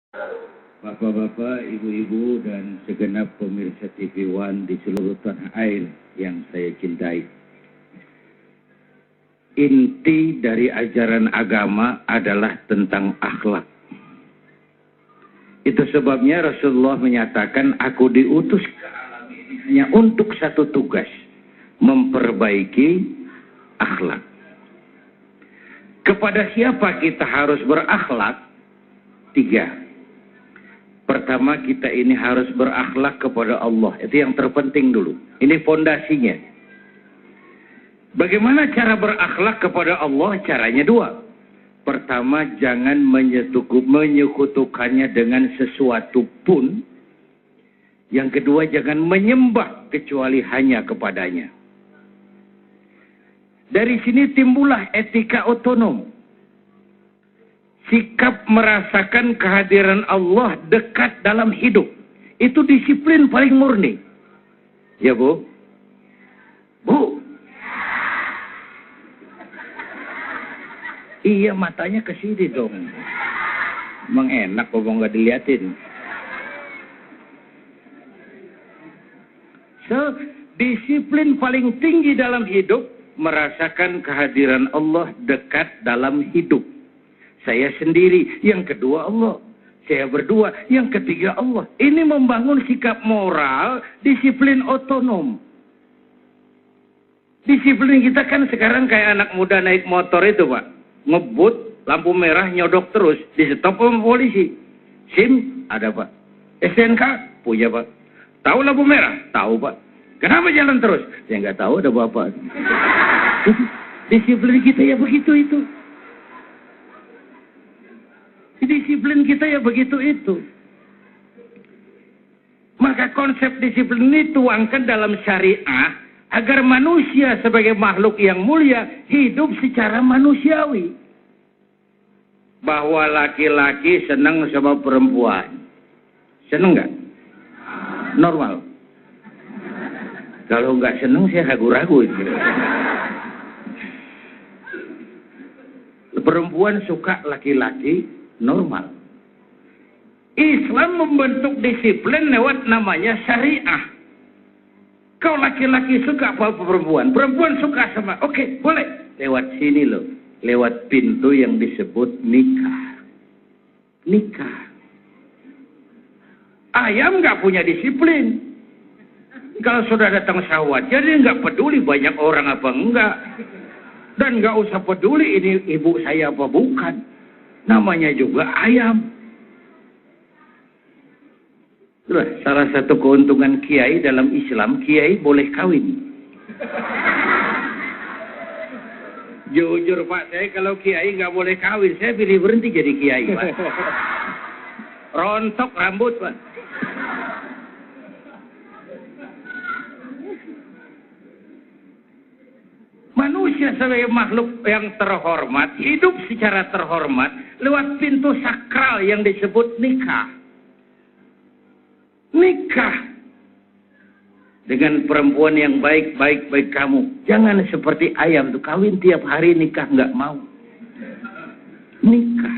Bapak-bapak, ibu-ibu, dan segenap pemirsa TV One di seluruh tanah air yang saya cintai. Inti dari ajaran agama adalah tentang akhlak. Itu sebabnya Rasulullah menyatakan, aku diutus ke alam ini hanya untuk satu tugas, memperbaiki akhlak. Kepada siapa kita harus berakhlak? 3. Pertama, kita ini harus berakhlak kepada Allah. Itu yang terpenting dulu. Ini fondasinya. Bagaimana cara berakhlak kepada Allah? Caranya 2. Pertama, jangan menyekutukannya dengan sesuatu pun. Yang kedua, jangan menyembah kecuali hanya kepadanya. Dari sini timbullah etika otonom. Sikap merasakan kehadiran Allah dekat dalam hidup. Itu disiplin paling murni. Ya, Bu? Bu? Iya, matanya ke sini dong. Emang enak kok nggak diliatin. So, disiplin paling tinggi dalam hidup, merasakan kehadiran Allah dekat dalam hidup. Saya sendiri, yang kedua Allah. Saya berdua, yang ketiga Allah. Ini membangun sikap moral, disiplin otonom. Disiplin kita kan sekarang kayak anak muda naik motor itu, Pak. Ngebut, lampu merah, nyodok terus. Di stop sama polisi. SIM, ada, Pak. SNK, punya, Pak. Tahu lampu merah? Tahu, Pak. Kenapa jalan terus? Saya nggak tahu, ada Bapak. Disiplin kita ya begitu itu. Disiplin kita ya begitu itu. Maka konsep disiplin ini tuangkan dalam syariah agar manusia sebagai makhluk yang mulia hidup secara manusiawi. Bahwa laki-laki senang sama perempuan. Senang nggak? Normal. Kalau nggak senang saya ragu-ragu. Perempuan suka laki-laki normal. Islam membentuk disiplin lewat namanya syariah. Kau laki-laki suka apa perempuan? Perempuan suka sama, oke, boleh. Lewat sini loh. Lewat pintu yang disebut nikah. Nikah. Ayam nggak punya disiplin. Kalau sudah datang syahwat, jadi nggak peduli banyak orang apa enggak. Dan nggak usah peduli ini ibu saya apa bukan. Namanya juga ayam. Itulah salah satu keuntungan kiai dalam Islam, kiai boleh kawin. Jujur Pak, saya kalau kiai nggak boleh kawin, saya pilih berhenti jadi kiai, Pak. Rontok rambut, Pak. Manusia sebagai makhluk yang terhormat, hidup secara terhormat lewat pintu sakral yang disebut nikah. Nikah dengan perempuan yang baik kamu. Jangan seperti ayam tuh kawin tiap hari nikah nggak mau. Nikah.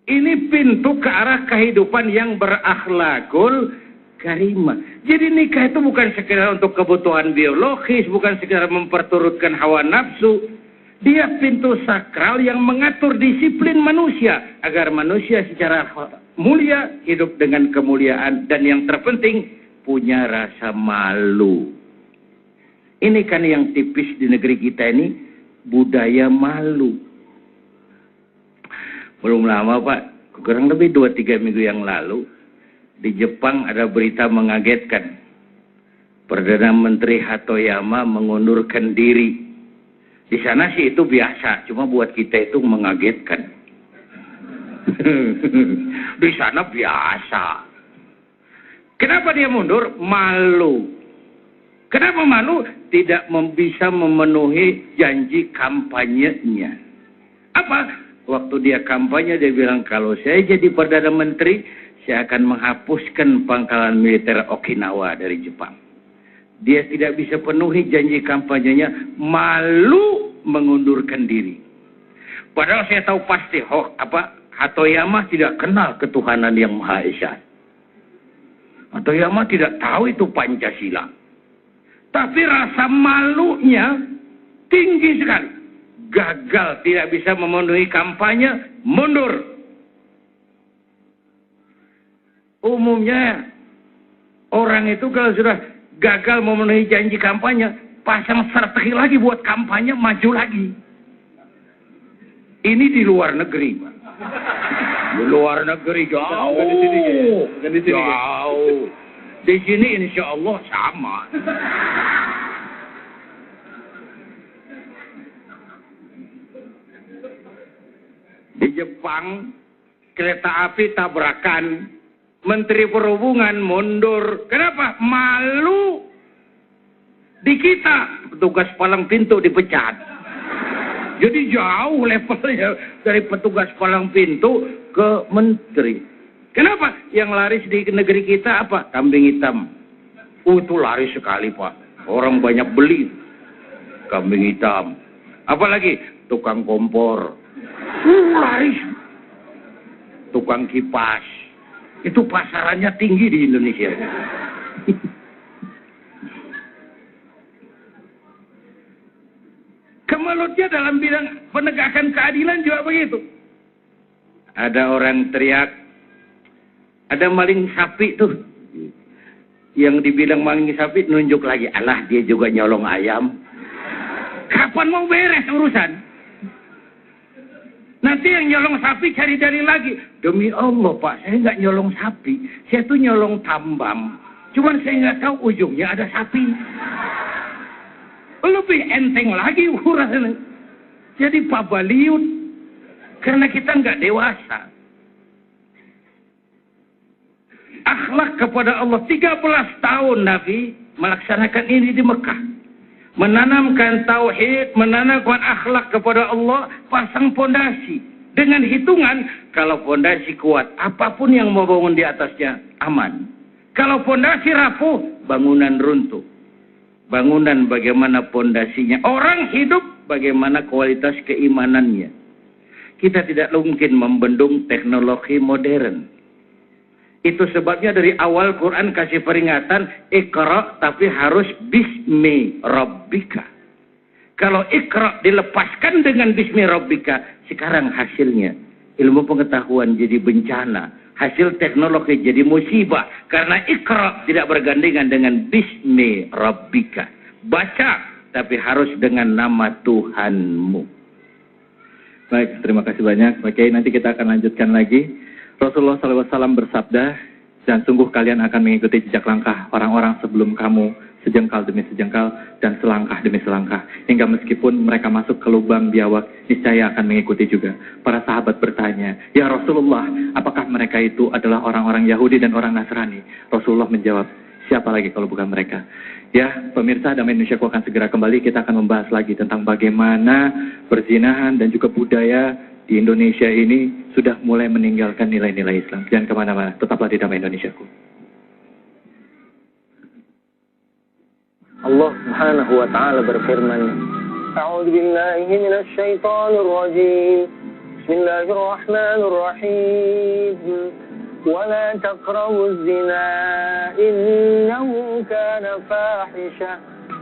Ini pintu ke arah kehidupan yang berakhlakul karimah. Jadi nikah itu bukan sekedar untuk kebutuhan biologis, bukan sekedar memperturutkan hawa nafsu. Dia pintu sakral yang mengatur disiplin manusia agar manusia secara mulia hidup dengan kemuliaan dan yang terpenting punya rasa malu. Ini kan yang tipis di negeri kita ini, budaya malu. Belum lama Pak, kurang lebih 2-3 minggu yang lalu di Jepang ada berita mengagetkan. Perdana Menteri Hatoyama mengundurkan diri. Di sana sih itu biasa, cuma buat kita itu mengagetkan. Di sana biasa. Kenapa dia mundur? Malu. Kenapa malu? Tidak bisa memenuhi janji kampanyenya. Apa? Waktu dia kampanye dia bilang, kalau saya jadi Perdana Menteri, saya akan menghapuskan pangkalan militer Okinawa dari Jepang. Dia tidak bisa penuhi janji kampanyenya, malu mengundurkan diri. Padahal saya tahu pasti Hatoyama tidak kenal ketuhanan yang Maha Esa. Hatoyama tidak tahu itu Pancasila. Tapi rasa malunya tinggi sekali. Gagal, tidak bisa memenuhi kampanye, mundur. Umumnya orang itu kalau sudah gagal memenuhi janji kampanye, pasang strategi lagi buat kampanye, maju lagi. Ini di luar negeri, Pak. Di luar negeri jauh. Jauh. Di sini insya Allah sama. Di Jepang, kereta api tabrakan, Menteri Perhubungan mundur. Kenapa? Malu. Di kita, petugas palang pintu dipecat. Jadi jauh levelnya dari petugas palang pintu ke menteri. Kenapa? Yang laris di negeri kita apa? Kambing hitam. Itu laris sekali, Pak. Orang banyak beli kambing hitam. Apalagi tukang kompor. Laris. Tukang kipas. Itu pasarannya tinggi di Indonesia. Kemelutnya dalam bidang penegakan keadilan juga begitu. Ada orang teriak, ada maling sapi tuh. Yang dibilang maling sapi nunjuk lagi, alah dia juga nyolong ayam. Kapan mau beres urusan? Nanti yang nyolong sapi cari dalil lagi. Demi Allah Pak, saya nggak nyolong sapi. Saya tuh nyolong tambang. Cuman saya nggak tahu ujungnya ada sapi. Lebih enteng lagi ukurannya. Jadi pabaliut. Karena kita nggak dewasa. Akhlak kepada Allah. 13 tahun Nabi melaksanakan ini di Mekah. Menanamkan tauhid, menanamkan akhlak kepada Allah, pasang pondasi. Dengan hitungan, kalau pondasi kuat, apapun yang mau bangun di atasnya aman. Kalau pondasi rapuh, bangunan runtuh. Bangunan bagaimana pondasinya. Orang hidup bagaimana kualitas keimanannya. Kita tidak mungkin membendung teknologi modern. Itu sebabnya dari awal Quran kasih peringatan, Iqra, tapi harus bismi rabbika. Kalau Iqra dilepaskan dengan bismi rabbika, sekarang hasilnya ilmu pengetahuan jadi bencana. Hasil teknologi jadi musibah. Karena Iqra tidak bergandengan dengan bismi rabbika. Baca, tapi harus dengan nama Tuhanmu. Baik, terima kasih banyak. Oke, nanti kita akan lanjutkan lagi. Rasulullah SAW bersabda, dan sungguh kalian akan mengikuti jejak langkah orang-orang sebelum kamu, sejengkal demi sejengkal, dan selangkah demi selangkah. Hingga meskipun mereka masuk ke lubang biawak, niscaya akan mengikuti juga. Para sahabat bertanya, ya Rasulullah, apakah mereka itu adalah orang-orang Yahudi dan orang Nasrani? Rasulullah menjawab, siapa lagi kalau bukan mereka? Ya, pemirsa, Damai Indonesiaku akan segera kembali. Kita akan membahas lagi tentang bagaimana perzinahan dan juga budaya di Indonesia ini sudah mulai meninggalkan nilai-nilai Islam. Jangan kemana-mana, tetaplah di Damai Indonesiaku. Allah Subhanahu wa taala berfirman, A'udzu billahi minasy syaithanir rajim. Bismillahirrahmanirrahim. Wa la taqrabuz zina innahu kana fahisha.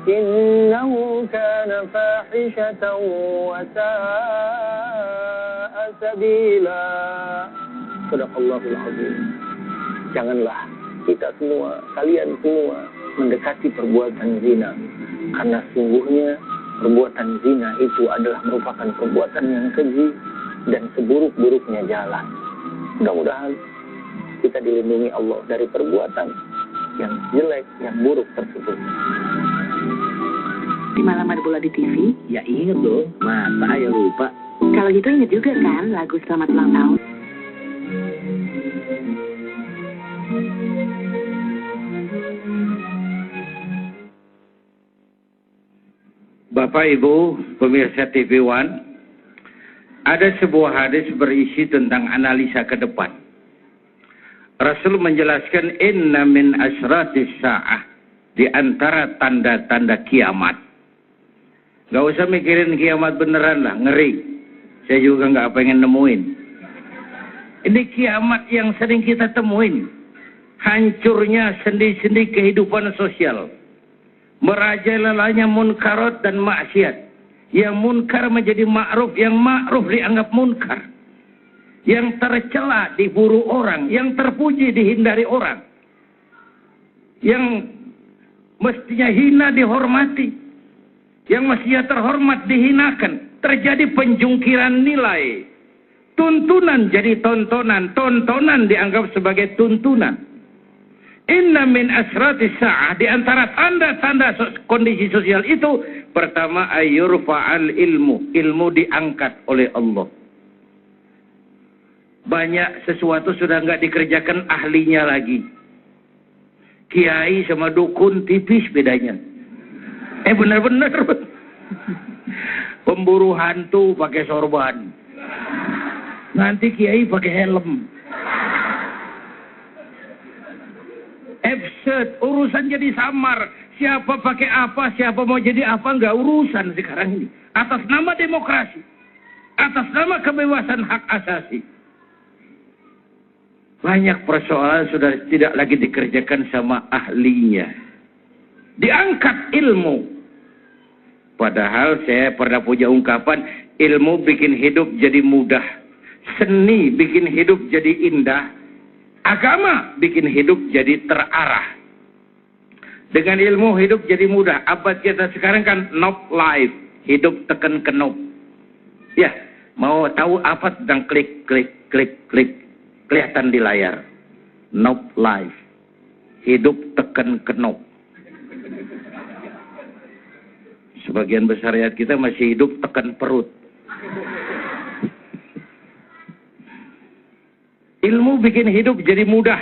Innahu kana fahishatan wa sa'a sabila. Shadaqallahul azim. Janganlah kita semua, kalian semua mendekati perbuatan zina, karena sungguhnya perbuatan zina itu adalah merupakan perbuatan yang keji dan seburuk-buruknya jalan. Mudah-mudahan kita dilindungi Allah dari perbuatan yang jelek, yang buruk tersebut. Di malam ada bola di TV? Ya ingat dong, masa ya lupa. Kalau gitu ingat juga kan lagu Selamat Ulang Tahun? Bapak Ibu pemirsa TV One, ada sebuah hadis berisi tentang analisa ke depan. Rasul menjelaskan inna min asratis sa'ah, di antara tanda-tanda kiamat. Gak usah mikirin kiamat beneran lah, ngeri. Saya juga gak pengen nemuin. Ini kiamat yang sering kita temuin. Hancurnya sendi-sendi kehidupan sosial. Merajalelanya munkarat dan maksiat. Yang munkar menjadi ma'ruf, yang ma'ruf dianggap munkar. Yang tercela diburu orang, yang terpuji dihindari orang. Yang mestinya hina dihormati. Yang mestinya terhormat dihinakan. Terjadi penjungkiran nilai. Tuntunan jadi tontonan. Tontonan dianggap sebagai tuntunan. Inna min asratis sa'ah. Di antara tanda-tanda kondisi sosial itu. Pertama, ayyurfa'al ilmu. Ilmu diangkat oleh Allah. Banyak sesuatu sudah nggak dikerjakan ahlinya lagi. Kiai sama dukun tipis bedanya. Benar-benar. Pemburu hantu pakai sorban. Nanti kiai pakai helm. Absurd, urusan jadi samar. Siapa pakai apa, siapa mau jadi apa, nggak urusan sekarang ini. Atas nama demokrasi. Atas nama kebebasan hak asasi. Banyak persoalan sudah tidak lagi dikerjakan sama ahlinya. Diangkat ilmu. Padahal saya pernah punya ungkapan, ilmu bikin hidup jadi mudah. Seni bikin hidup jadi indah. Agama bikin hidup jadi terarah. Dengan ilmu hidup jadi mudah. Abad kita sekarang kan knob life. Hidup tekan ke knob. Ya, mau tahu apa tentang klik, klik, klik, klik. Kelihatan di layar. Knob life. Hidup tekan ke knob. Sebagian besar rakyat kita masih hidup tekan perut. Ilmu bikin hidup jadi mudah.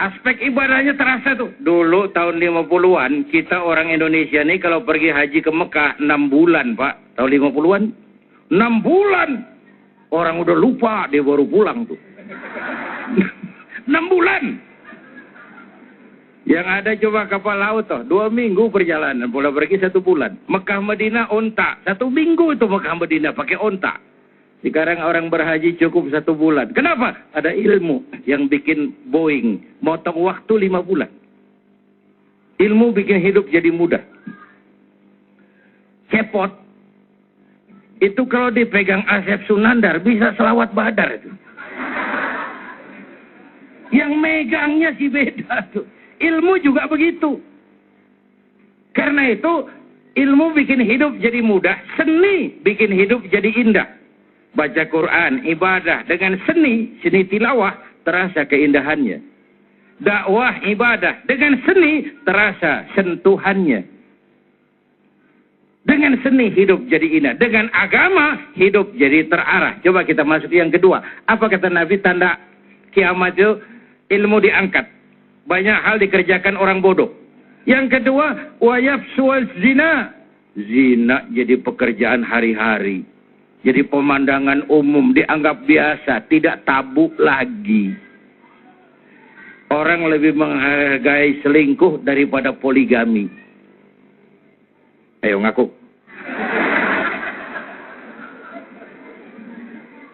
Aspek ibadahnya terasa tuh. Dulu tahun 50-an, kita orang Indonesia nih kalau pergi haji ke Mekah 6 bulan, Pak. Tahun 50-an? 6 bulan! Orang udah lupa, dia baru pulang tuh. 6 bulan! Yang ada coba kapal laut tuh, 2 minggu perjalanan, pulang pergi 1 bulan. Mekah Madinah onta, 1 minggu itu Mekah Madinah pakai onta. Sekarang orang berhaji cukup 1 bulan. Kenapa? Ada ilmu yang bikin Boeing motong waktu 5 bulan. Ilmu bikin hidup jadi mudah. Cepot itu kalau dipegang Asep Sunandar bisa selawat badar itu. Yang megangnya sih beda tuh. Ilmu juga begitu. Karena itu ilmu bikin hidup jadi mudah, seni bikin hidup jadi indah. Baca Quran, ibadah dengan seni tilawah terasa keindahannya. Dakwah, ibadah dengan seni terasa sentuhannya. Dengan seni hidup jadi indah. Dengan agama hidup jadi terarah. Coba kita masuk yang kedua. Apa kata Nabi tanda kiamat itu? Ilmu diangkat. Banyak hal dikerjakan orang bodoh. Yang kedua, wayafsual zina. Zina jadi pekerjaan hari-hari. Jadi pemandangan umum dianggap biasa. Tidak tabu lagi. Orang lebih menghargai selingkuh daripada poligami. Ayo ngaku.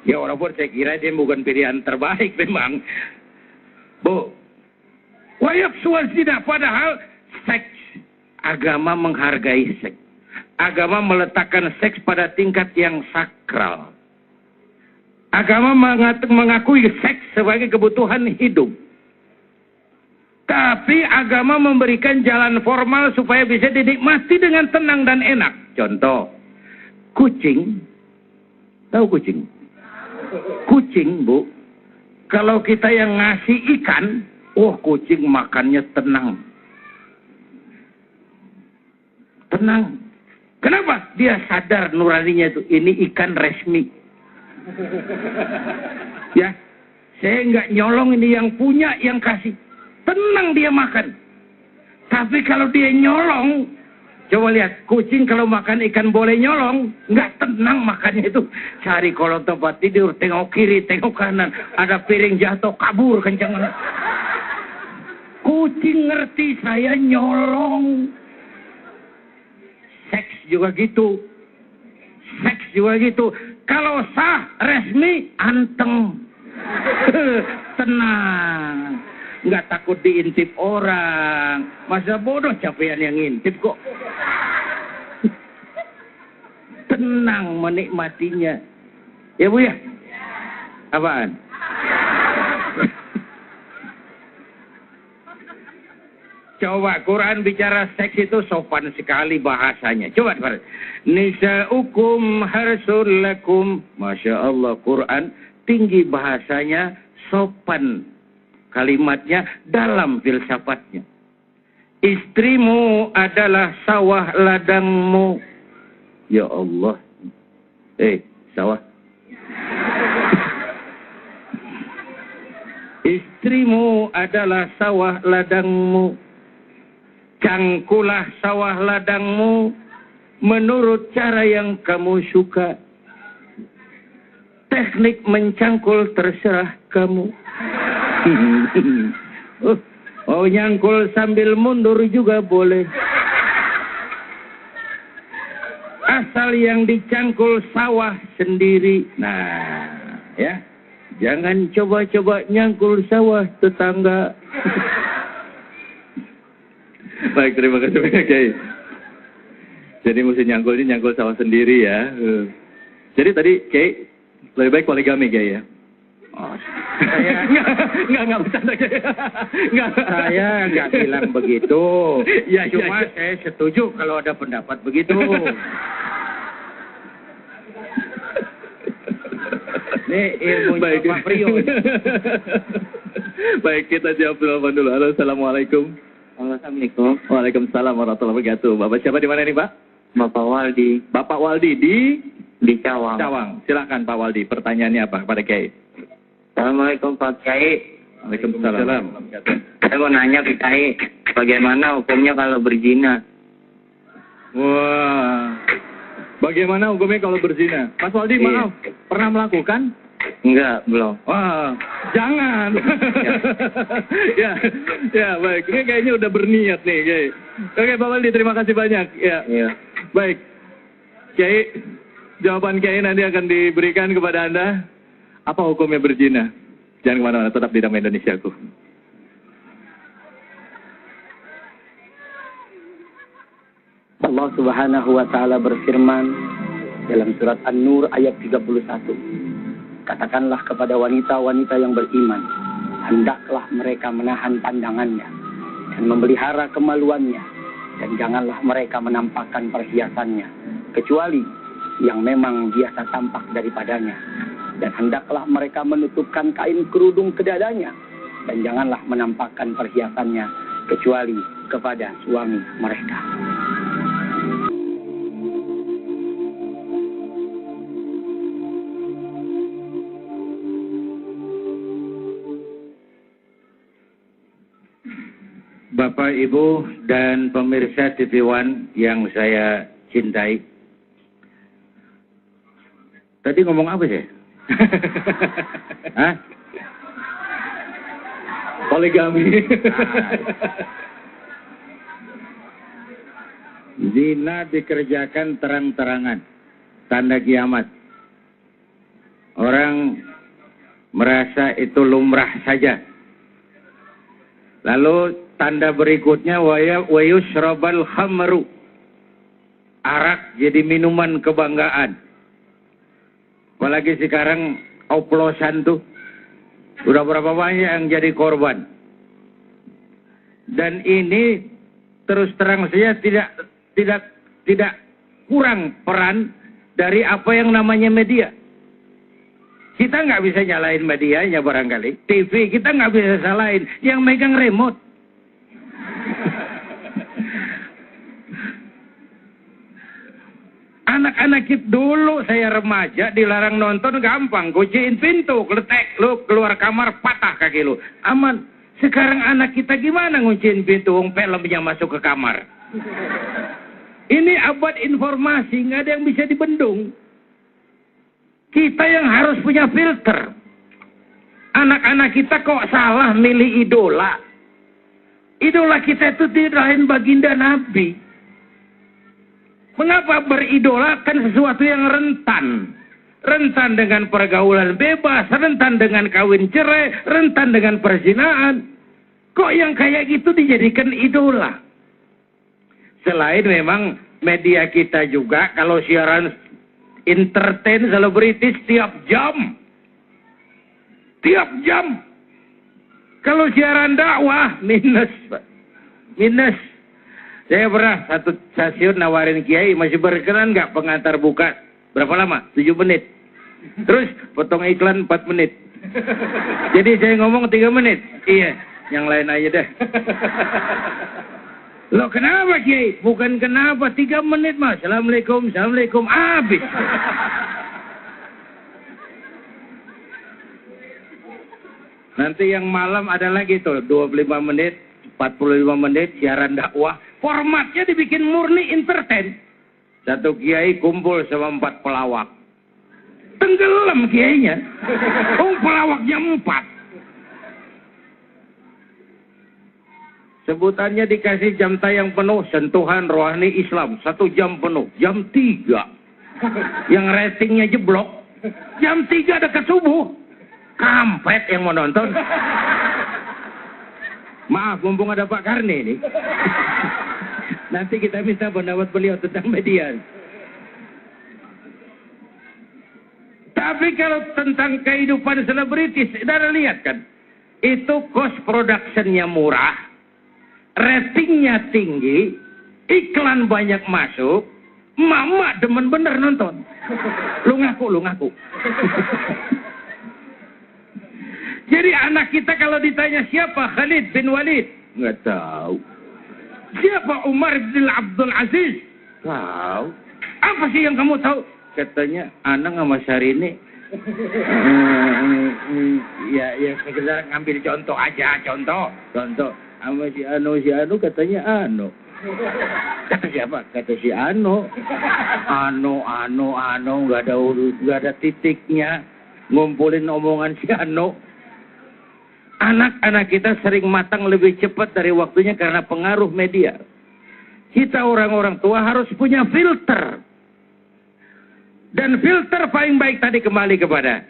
Ya walaupun saya kira dia bukan pilihan terbaik memang. Bu, wayafsual zina. Padahal seks, agama menghargai seks. Agama meletakkan seks pada tingkat yang sakral. Agama mengakui seks sebagai kebutuhan hidup. Tapi agama memberikan jalan formal supaya bisa dinikmati dengan tenang dan enak. Contoh, kucing. Tahu kucing? Kucing, Bu. Kalau kita yang ngasih ikan, kucing makannya tenang. Tenang. Kenapa? Dia sadar nuraninya itu. Ini ikan resmi. Ya, saya nggak nyolong, ini yang punya, yang kasih. Tenang dia makan. Tapi kalau dia nyolong, coba lihat, kucing kalau makan ikan boleh nyolong, nggak tenang makannya itu. Cari kolong tempat tidur, tengok kiri, tengok kanan. Ada piring jatuh, kabur kencang. Kucing ngerti saya nyolong. Seks juga gitu. Seks juga gitu. Kalau sah, resmi, anteng. Tenang. Nggak takut diintip orang. Masa bodoh capean yang ngintip kok. Tenang menikmatinya. Ya Bu ya? Apaan? Coba Quran bicara seks itu sopan sekali bahasanya. Coba. Nisa'ukum harsul lakum. Masya Allah, Quran tinggi bahasanya, sopan kalimatnya, dalam filsafatnya. Istrimu adalah sawah ladangmu. Ya Allah. Sawah. Istrimu adalah sawah ladangmu. Cangkulah sawah ladangmu menurut cara yang kamu suka. Teknik mencangkul terserah kamu. Nyangkul sambil mundur juga boleh. Asal yang dicangkul sawah sendiri. Nah, ya. Jangan coba-coba nyangkul sawah tetangga. Baik, terima kasih banyak Kiai. Jadi mesti nyangkul ini nyangkul sawah sendiri ya. Jadi tadi Kiai lebih baik poligami Kiai ya. Saya Nggak bercanda Kiai. Saya nggak bilang begitu. Ya, Cuma ya. saya setuju kalau ada pendapat begitu. Ini ilmu Pak Priyo. Baik, kita jawab dulu. Halo, assalamualaikum. Assalamualaikum. Waalaikumsalam warahmatullahi wabarakatuh. Bapak siapa di mana ini Pak? Bapak Waldi Bapak Waldi di Cawang. Cawang. Silakan Pak Waldi. Pertanyaannya apa kepada Kiai? Assalamualaikum Pak Kiai. Waalaikumsalam. Saya mau nanya ke Kiai, bagaimana hukumnya kalau berzina? Wah. Bagaimana hukumnya kalau berzina? Mas Waldi, Iya. maaf. Pernah melakukan? Enggak, belum. Wah, jangan. ya, baik. Ini kayaknya udah berniat nih, Kiai. Oke, Pak Waldi, terima kasih banyak. Ya, Iya. baik. Kiai, jawaban Kiai nanti akan diberikan kepada Anda. Apa hukumnya berzina? Jangan kemana-mana, tetap di Damai Indonesiaku. Allah Subhanahu wa taala berfirman dalam surat An-Nur ayat 31. Katakanlah kepada wanita-wanita yang beriman, hendaklah mereka menahan pandangannya dan memelihara kemaluannya, dan janganlah mereka menampakkan perhiasannya kecuali yang memang biasa tampak daripadanya, dan hendaklah mereka menutupkan kain kerudung ke dadanya, dan janganlah menampakkan perhiasannya kecuali kepada suami mereka. Bapak, Ibu, dan pemirsa TV One yang saya cintai. Tadi ngomong apa sih? Hah? Poligami. Zina dikerjakan terang-terangan. Tanda kiamat. Orang merasa itu lumrah saja. Lalu tanda berikutnya wa yushrabal khamru. Arak jadi minuman kebanggaan. Apalagi sekarang oplosan tuh. Udah berapa banyak yang jadi korban. Dan ini terus terang saja tidak kurang peran dari apa yang namanya media. Kita nggak bisa nyalain medianya barangkali. TV kita nggak bisa salahin. Yang megang remote. Anak-anak kita dulu saya remaja dilarang nonton gampang. Kunciin pintu, kletek, lu keluar kamar patah kaki lu. Aman. Sekarang anak kita gimana ngunciin pintu filmnya masuk ke kamar? Ini abad informasi, nggak ada yang bisa dibendung. Kita yang harus punya filter. Anak-anak kita kok salah milih idola. Idola kita itu tidak lain baginda Nabi. Mengapa beridola kan sesuatu yang rentan? rentan dengan pergaulan bebas, rentan dengan kawin cerai, rentan dengan perzinaan. Kok yang kayak gitu dijadikan idola? Selain memang media kita juga, kalau siaran entertain selebritis tiap jam. Tiap jam. Kalau siaran dakwah, minus. Minus. Saya pernah satu stasiun nawarin kiai, masih berkenan nggak pengantar buka? Berapa lama? 7 menit. Terus potong iklan 4 menit. Jadi saya ngomong 3 menit. Iya, yang lain aja deh. Loh kenapa kiai? Bukan kenapa, 3 menit mas. Assalamualaikum, assalamualaikum, habis. Nanti yang malam ada lagi tuh 25 menit, 45 menit siaran dakwah. Formatnya dibikin murni entertain. Satu kiai kumpul sama 4 pelawak. Tenggelam kiainya. Oh pelawaknya 4. Sebutannya dikasih jam tayang penuh, sentuhan rohani Islam. 1 jam penuh, jam 3. Yang ratingnya jeblok. Jam 3 dekat subuh. Kampret yang mau nonton. Maaf, mumpung ada Pak Karni ini. Nanti kita minta pendapat beliau tentang media. Tapi kalau tentang kehidupan selebritis, saudara lihat kan, itu cost productionnya murah, ratingnya tinggi, iklan banyak masuk, mama demen bener nonton. Lu ngaku. Jadi anak kita kalau ditanya siapa Khalid bin Walid, nggak tahu. Siapa Umar bin Abdul Aziz? Tahu. Apa sih yang kamu tahu? Katanya Anang sama Syahrini. Ya sekedar ngambil contoh aja, contoh. Sama si Anu katanya Anu. Kata siapa? Kata si Anu. Anu, nggak ada titiknya. Ngumpulin omongan si Anu. Anak-anak kita sering matang lebih cepat dari waktunya karena pengaruh media. Kita orang-orang tua harus punya filter. Dan filter paling baik tadi kembali kepada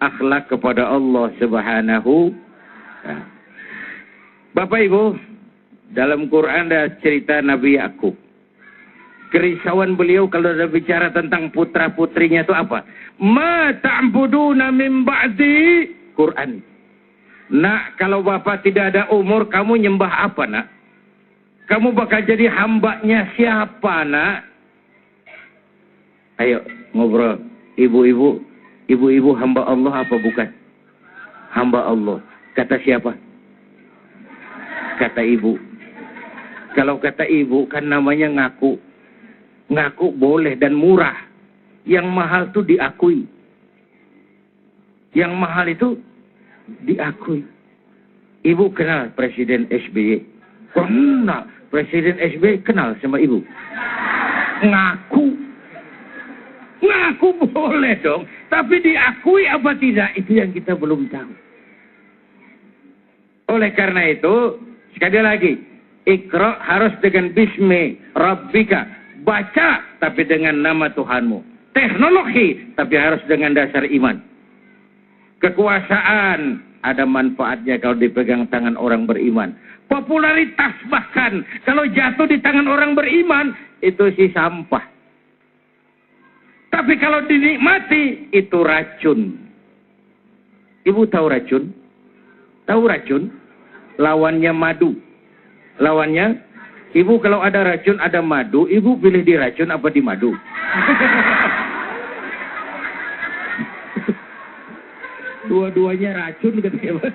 akhlak kepada Allah Subhanahu. Bapak Ibu, dalam Quran ada cerita Nabi Yakub. Kerisauan beliau kalau ada bicara tentang putra-putrinya itu apa? Ma ta'buduna min ba'di Quran. Nak, kalau bapak tidak ada umur, kamu nyembah apa, nak? Kamu bakal jadi hambanya siapa, nak? Ayo, ngobrol. Ibu-ibu hamba Allah apa bukan? Hamba Allah. Kata siapa? Kata ibu. Kalau kata ibu, kan namanya ngaku. Ngaku boleh dan murah. Yang mahal itu diakui. Yang mahal itu diakui. Ibu kenal Presiden SBY? Kenal. Presiden SBY kenal sama ibu? Ngaku boleh dong. Tapi diakui apa tidak? Itu yang kita belum tahu. Oleh karena itu, sekali lagi, Iqra harus dengan Bismi Rabbika. Baca, tapi dengan nama Tuhanmu. Teknologi, tapi harus dengan dasar iman. Kekuasaan ada manfaatnya kalau dipegang tangan orang beriman. Popularitas bahkan kalau jatuh di tangan orang beriman itu sih sampah. Tapi kalau dinikmati itu racun. Ibu tahu racun? Tahu racun? Lawannya madu. Lawannya, ibu kalau ada racun ada madu, ibu pilih di racun apa di madu? Dua-duanya racun katanya.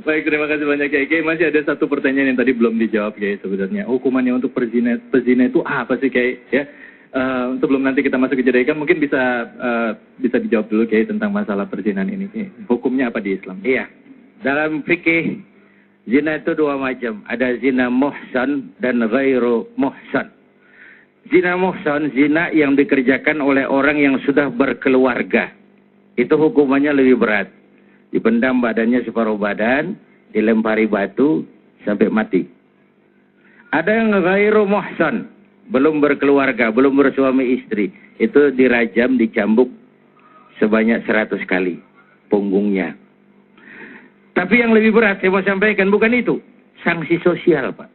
Baik, terima kasih banyak Kiai. Masih ada satu pertanyaan yang tadi belum dijawab Kiai sebenarnya. Hukumannya untuk pezina itu apa sih Kiai? Ya, sebelum nanti kita masuk ke jadikan mungkin bisa dijawab dulu Kiai tentang masalah perzinahan ini. Hukumnya apa di Islam? Iya, dalam fikih zina itu 2 macam. Ada zina muhsan dan ghairu muhsan. Zina muhsan, zina yang dikerjakan oleh orang yang sudah berkeluarga. Itu hukumannya lebih berat. Dipendam badannya separuh badan, dilempari batu, sampai mati. Ada yang ghairu muhsan. belum berkeluarga, belum bersuami istri, itu dirajam, dicambuk sebanyak 100 kali punggungnya. Tapi yang lebih berat saya mau sampaikan bukan itu, sanksi sosial, Pak.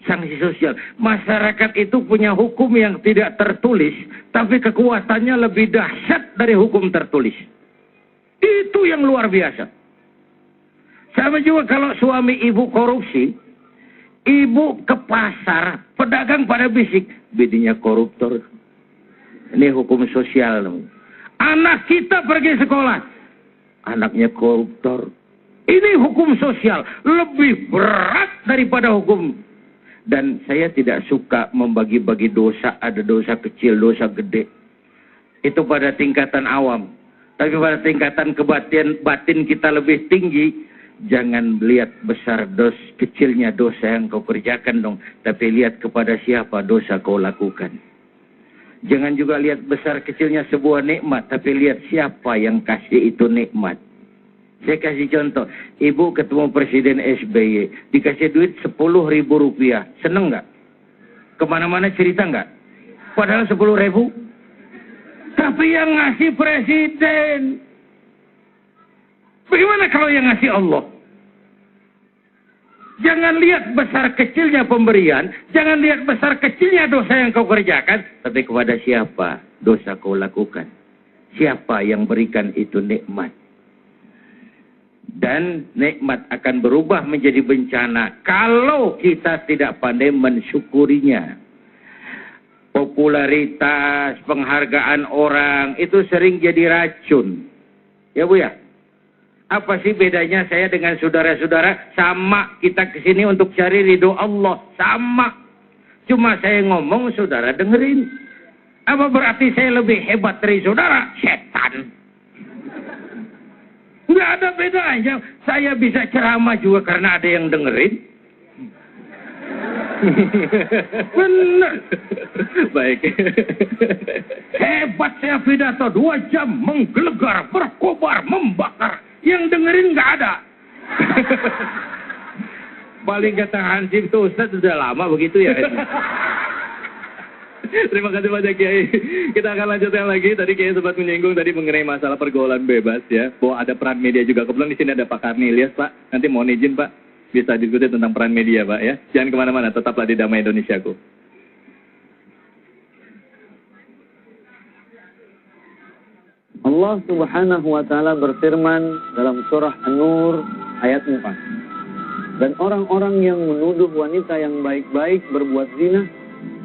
Sanksi sosial. Masyarakat itu punya hukum yang tidak tertulis, tapi kekuatannya lebih dahsyat dari hukum tertulis. Itu yang luar biasa. Sama juga kalau suami ibu korupsi, ibu ke pasar, pedagang pada bisik, bininya koruptor. Ini hukum sosial. Anak kita pergi sekolah, anaknya koruptor. Ini hukum sosial, lebih berat daripada hukum. Dan saya tidak suka membagi-bagi dosa, ada dosa kecil, dosa gede. Itu pada tingkatan awam. Tapi pada tingkatan batin kita lebih tinggi, jangan lihat besar kecilnya dosa yang kau kerjakan dong, tapi lihat kepada siapa dosa kau lakukan. Jangan juga lihat besar kecilnya sebuah nikmat, tapi lihat siapa yang kasih itu nikmat. Saya kasih contoh, ibu ketemu Presiden SBY, dikasih duit 10.000 rupiah, seneng nggak? Kemana-mana cerita nggak? Padahal 10.000. Tapi yang ngasih Presiden. Bagaimana kalau yang ngasih Allah? Jangan lihat besar kecilnya pemberian, jangan lihat besar kecilnya dosa yang kau kerjakan, tapi kepada siapa dosa kau lakukan. Siapa yang berikan itu nikmat. Dan nikmat akan berubah menjadi bencana kalau kita tidak pandai mensyukurinya. Popularitas, penghargaan orang, itu sering jadi racun. Ya Bu ya? Apa sih bedanya saya dengan saudara-saudara? Sama, kita kesini untuk cari ridho Allah. Sama. Cuma saya ngomong, saudara dengerin. Apa berarti saya lebih hebat dari saudara? Setan. Nggak ada bedanya. Saya bisa ceramah juga karena ada yang dengerin. Benar. Baik. Hebat saya pidato 2 jam, menggelegar, berkobar, membakar. Yang dengerin nggak ada. Paling kata Hansip tuh Ustaz sudah lama begitu ya. Terima kasih banyak Kiai. Kita akan lanjutkan lagi. Tadi Kiai sempat menyinggung tadi mengenai masalah pergaulan bebas ya. Bahwa ada peran media juga. Kebetulan di sini ada Pak Karnilias Pak. Nanti mohon izin Pak, bisa diskusi tentang peran media Pak ya. Jangan kemana-mana, tetaplah di Damai Indonesiaku. Allah Subhanahu wa taala berfirman dalam surah An-Nur ayat 4. Dan orang-orang yang menuduh wanita yang baik-baik berbuat zina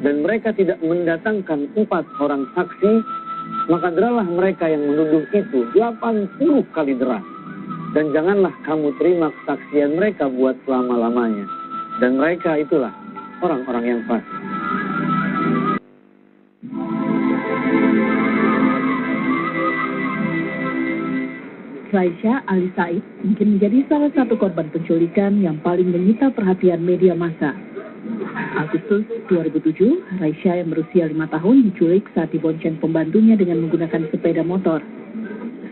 dan mereka tidak mendatangkan 4 orang saksi, maka deralah mereka yang menuduh itu 80 kali derah. Dan janganlah kamu terima kesaksian mereka buat selama-lamanya. Dan mereka itulah orang-orang yang fasik. Raisya Ali Said mungkin menjadi salah satu korban penculikan yang paling menyita perhatian media massa. Agustus 2007, Raisya yang berusia 5 tahun diculik saat dibonceng pembantunya dengan menggunakan sepeda motor.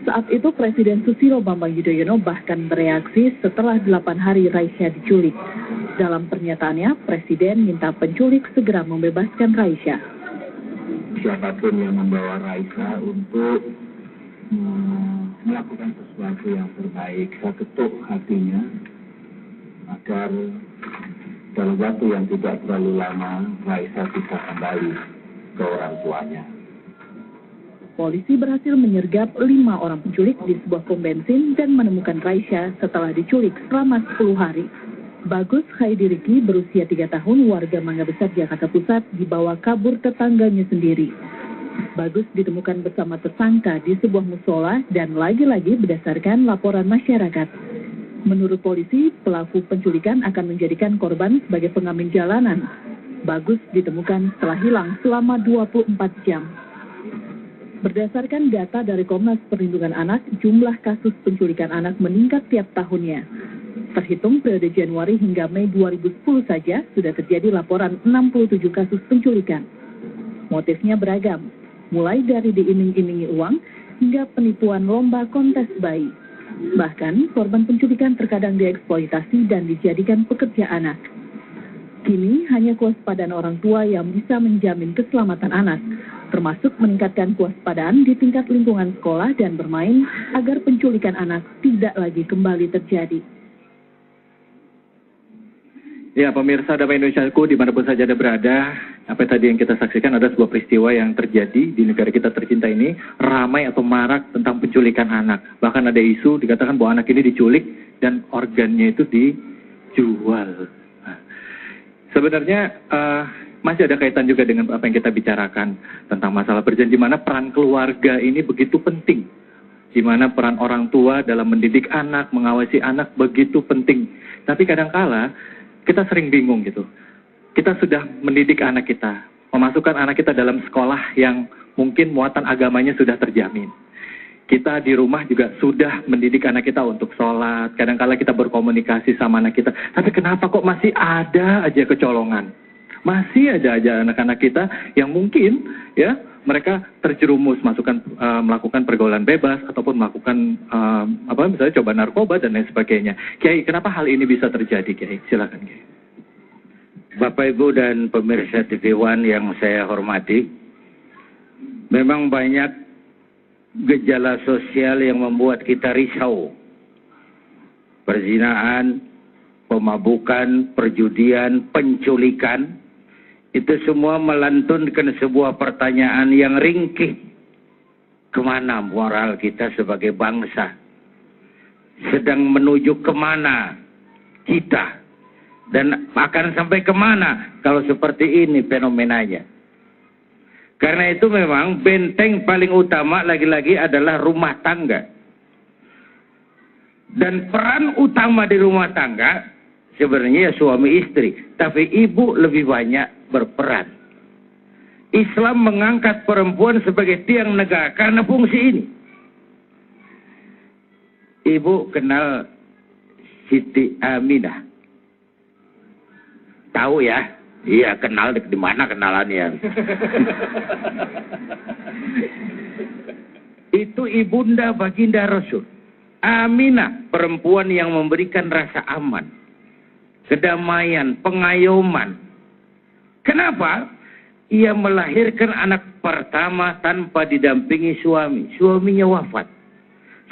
Saat itu Presiden Susilo Bambang Yudhoyono bahkan bereaksi setelah 8 hari Raisya diculik. Dalam pernyataannya, Presiden minta penculik segera membebaskan Raisya. Siapapun yang membawa Raisya untuk melakukan sesuatu yang terbaik, saya ketuk hatinya agar dalam waktu yang tidak terlalu lama Raisya bisa kembali ke orang tuanya. Polisi berhasil menyergap 5 orang penculik di sebuah pom bensin dan menemukan Raisya setelah diculik selama 10 hari. Bagus Khaidi Riki berusia 3 tahun, warga Mangga Besar, Jakarta Pusat, dibawa kabur tetangganya sendiri. Bagus ditemukan bersama tersangka di sebuah musola dan lagi-lagi berdasarkan laporan masyarakat. Menurut polisi, pelaku penculikan akan menjadikan korban sebagai pengamen jalanan. Bagus ditemukan setelah hilang selama 24 jam. Berdasarkan data dari Komnas Perlindungan Anak, jumlah kasus penculikan anak meningkat tiap tahunnya. Terhitung periode Januari hingga Mei 2010 saja, sudah terjadi laporan 67 kasus penculikan. Motifnya beragam, mulai dari diiming-imingi uang hingga penipuan lomba kontes bayi. Bahkan, korban penculikan terkadang dieksploitasi dan dijadikan pekerja anak. Kini hanya kewaspadaan orang tua yang bisa menjamin keselamatan anak, termasuk meningkatkan kewaspadaan di tingkat lingkungan sekolah dan bermain agar penculikan anak tidak lagi kembali terjadi. Ya, pemirsa Damai Indonesiaku dimanapun saja Anda berada, apa tadi yang kita saksikan ada sebuah peristiwa yang terjadi di negara kita tercinta ini, ramai atau marak tentang penculikan anak. Bahkan ada isu dikatakan bahwa anak ini diculik dan organnya itu dijual. Nah, sebenarnya masih ada kaitan juga dengan apa yang kita bicarakan tentang masalah berjanji, mana peran keluarga ini begitu penting. Di mana peran orang tua dalam mendidik anak, mengawasi anak begitu penting. Tapi kadangkala kita sering bingung gitu. Kita sudah mendidik anak kita, memasukkan anak kita dalam sekolah yang mungkin muatan agamanya sudah terjamin. Kita di rumah juga sudah mendidik anak kita untuk sholat. Kadangkala kita berkomunikasi sama anak kita. Tapi kenapa kok masih ada aja kecolongan? Masih ada aja anak-anak kita yang mungkin ya mereka terjerumus melakukan pergaulan bebas ataupun melakukan misalnya coba narkoba dan lain sebagainya. Kiai, kenapa hal ini bisa terjadi, Kiai? Silakan, Kiai. Bapak Ibu dan pemirsa TV One yang saya hormati, memang banyak gejala sosial yang membuat kita risau. Perzinahan, pemabukan, perjudian, penculikan, itu semua melantunkan sebuah pertanyaan yang ringkih. Kemana moral kita sebagai bangsa? Sedang menuju kemana kita? Dan akan sampai kemana kalau seperti ini fenomenanya? Karena itu memang benteng paling utama lagi-lagi adalah rumah tangga. Dan peran utama di rumah tangga sebenarnya suami istri, tapi ibu lebih banyak berperan. Islam mengangkat perempuan sebagai tiang negara karena fungsi ini. Ibu kenal Siti Aminah? Tahu ya? Iya, kenal di mana kenalannya. Itu ibunda baginda Rasul. Aminah, perempuan yang memberikan rasa aman, kedamaian, pengayoman. Kenapa? Ia melahirkan anak pertama tanpa didampingi suami. Suaminya wafat.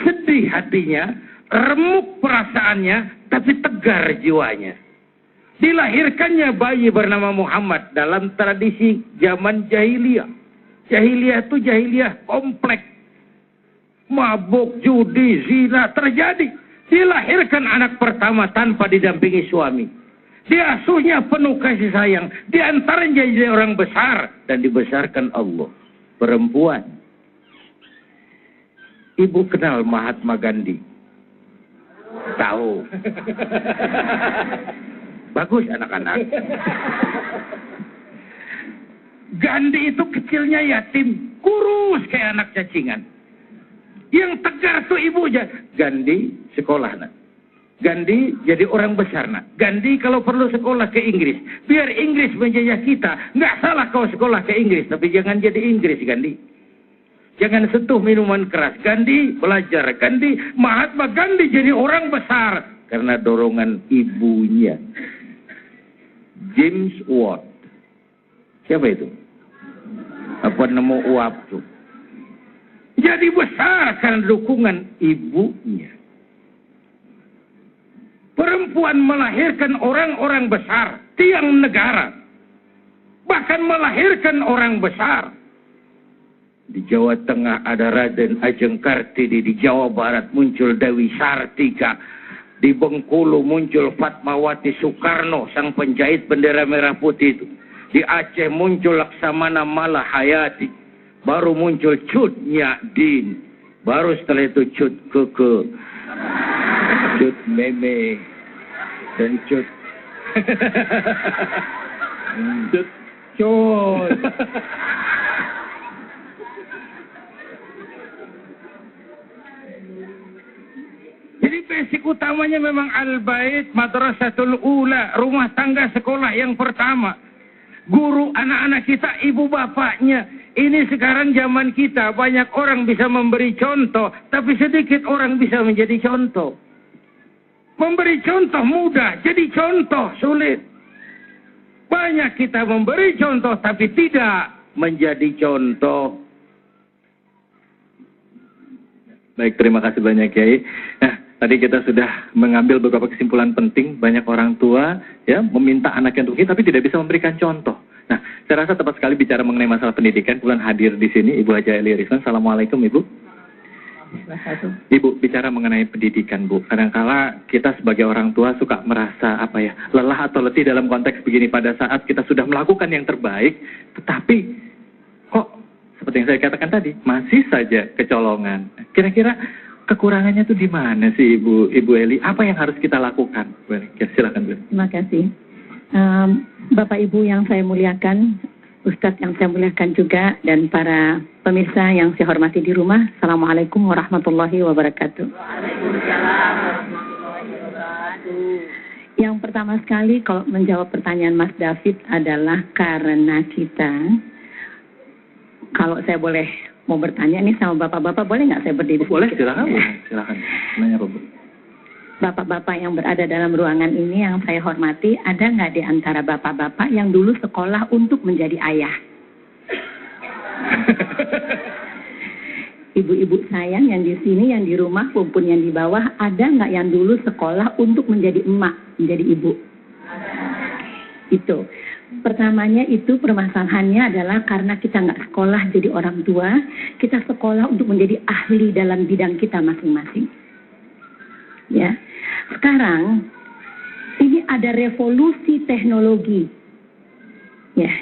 Sedih hatinya, remuk perasaannya, tapi tegar jiwanya. Dilahirkannya bayi bernama Muhammad dalam tradisi zaman jahiliyah. Jahiliyah itu jahiliyah kompleks. Mabuk, judi, zina terjadi. Dilahirkan anak pertama tanpa didampingi suami. Diasuhnya penuh kasih sayang. Di antaranya jadi orang besar dan dibesarkan Allah. Perempuan. Ibu kenal Mahatma Gandhi? Tahu. Bagus anak-anak. Gandhi itu kecilnya yatim, kurus kayak anak cacingan. Yang tegar tuh ibunya. Gandhi sekolah, nak. Gandhi jadi orang besar, nak. Gandhi kalau perlu sekolah ke Inggris, biar Inggris menjajah kita. Nggak salah kau sekolah ke Inggris, tapi jangan jadi Inggris, Gandhi. Jangan sentuh minuman keras. Gandhi belajar. Gandhi, Mahatma Gandhi jadi orang besar karena dorongan ibunya. James Watt. Siapa itu? Apa nemu uap tuh? Jadi besar karena dukungan ibunya. Perempuan melahirkan orang-orang besar, tiang negara. Bahkan melahirkan orang besar. Di Jawa Tengah ada Raden Ajeng Kartini, di Jawa Barat muncul Dewi Sartika, di Bengkulu muncul Fatmawati Soekarno, sang penjahit bendera merah putih itu. Di Aceh muncul Laksamana Malahayati, baru muncul Cut Nyadin, baru setelah itu Cut Keke, Cut Meme, dan Cut Cut. Jadi basic utamanya memang Al-Bait, Madrasatul Ula, rumah tangga sekolah yang pertama. Guru anak-anak kita, ibu bapaknya. Ini sekarang zaman kita, banyak orang bisa memberi contoh, tapi sedikit orang bisa menjadi contoh. Memberi contoh mudah, jadi contoh sulit. Banyak kita memberi contoh tapi tidak menjadi contoh. Baik, terima kasih banyak Kiai. Nah, tadi kita sudah mengambil beberapa kesimpulan penting. Banyak orang tua ya meminta anaknya untuk ini tapi tidak bisa memberikan contoh. Nah, saya rasa tepat sekali bicara mengenai masalah pendidikan. Kebetulan hadir di sini Ibu Haja Eli Rizwan. Assalamualaikum Ibu. Ibu, bicara mengenai pendidikan Bu. Kadangkala kita sebagai orang tua suka merasa lelah atau letih dalam konteks begini pada saat kita sudah melakukan yang terbaik, tetapi kok seperti yang saya katakan tadi masih saja kecolongan. Kira-kira kekurangannya itu di mana sih Ibu Eli? Apa yang harus kita lakukan? Silakan Bu. Terima kasih. Bapak Ibu yang saya muliakan, Ustadz yang saya muliakan juga, dan para pemirsa yang saya hormati di rumah, Assalamualaikum warahmatullahi wabarakatuh. Yang pertama sekali kalau menjawab pertanyaan Mas David adalah karena kita, kalau saya boleh mau bertanya nih sama bapak-bapak, boleh nggak saya berdiri? Boleh, silakan. Silakan. Nanya apa Bu? Bapak-bapak yang berada dalam ruangan ini yang saya hormati, ada nggak di antara bapak-bapak yang dulu sekolah untuk menjadi ayah? Ibu-ibu sayang yang di sini, yang di rumah maupun yang di bawah, ada nggak yang dulu sekolah untuk menjadi emak, menjadi ibu? Itu. Pertamanya itu permasalahannya adalah karena kita nggak sekolah jadi orang tua, kita sekolah untuk menjadi ahli dalam bidang kita masing-masing. Ya, sekarang ini ada revolusi teknologi. Ya,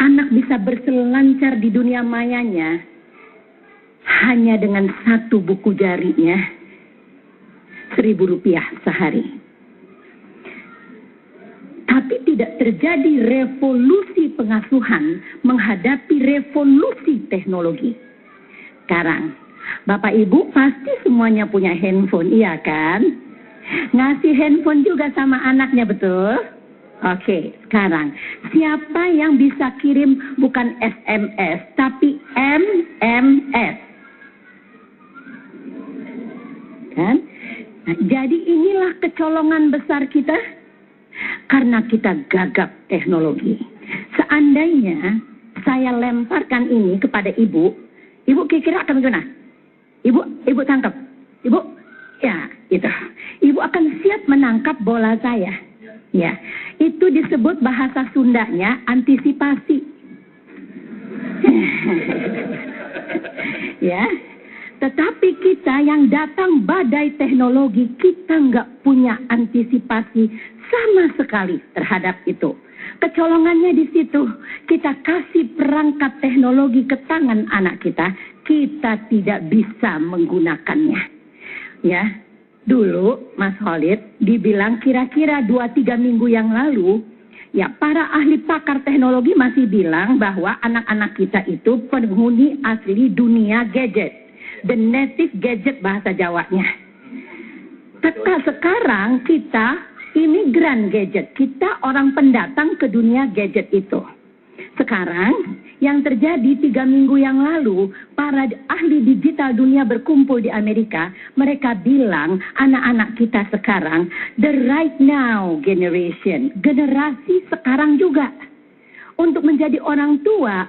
anak bisa berselancar di dunia mayanya hanya dengan satu buku jarinya, Rp1.000 sehari. Tapi tidak terjadi revolusi pengasuhan menghadapi revolusi teknologi. Sekarang Bapak Ibu pasti semuanya punya handphone, iya kan? Ngasih handphone juga sama anaknya, betul? Oke, sekarang siapa yang bisa kirim bukan SMS tapi MMS? Kan? Nah, jadi inilah kecolongan besar kita karena kita gagap teknologi. Seandainya saya lemparkan ini kepada ibu kira-kira akan gimana? Ibu tangkap. Ibu, ya, itu. Ibu akan siap menangkap bola saya. Ya, itu disebut bahasa Sundanya antisipasi. Ya, tetapi kita yang datang badai teknologi, kita nggak punya antisipasi sama sekali terhadap itu. Kecolongannya di situ. Kita kasih perangkat teknologi ke tangan anak kita tidak bisa menggunakannya. Ya, dulu Mas Khalid dibilang kira-kira 2-3 minggu yang lalu, ya para ahli pakar teknologi masih bilang bahwa anak-anak kita itu penghuni asli dunia gadget. The native gadget bahasa Jawanya. Sekarang kita imigran gadget. Kita orang pendatang ke dunia gadget itu. Sekarang yang terjadi 3 minggu yang lalu, para ahli digital dunia berkumpul di Amerika. Mereka bilang anak-anak kita sekarang the right now generation, generasi sekarang juga. Untuk menjadi orang tua,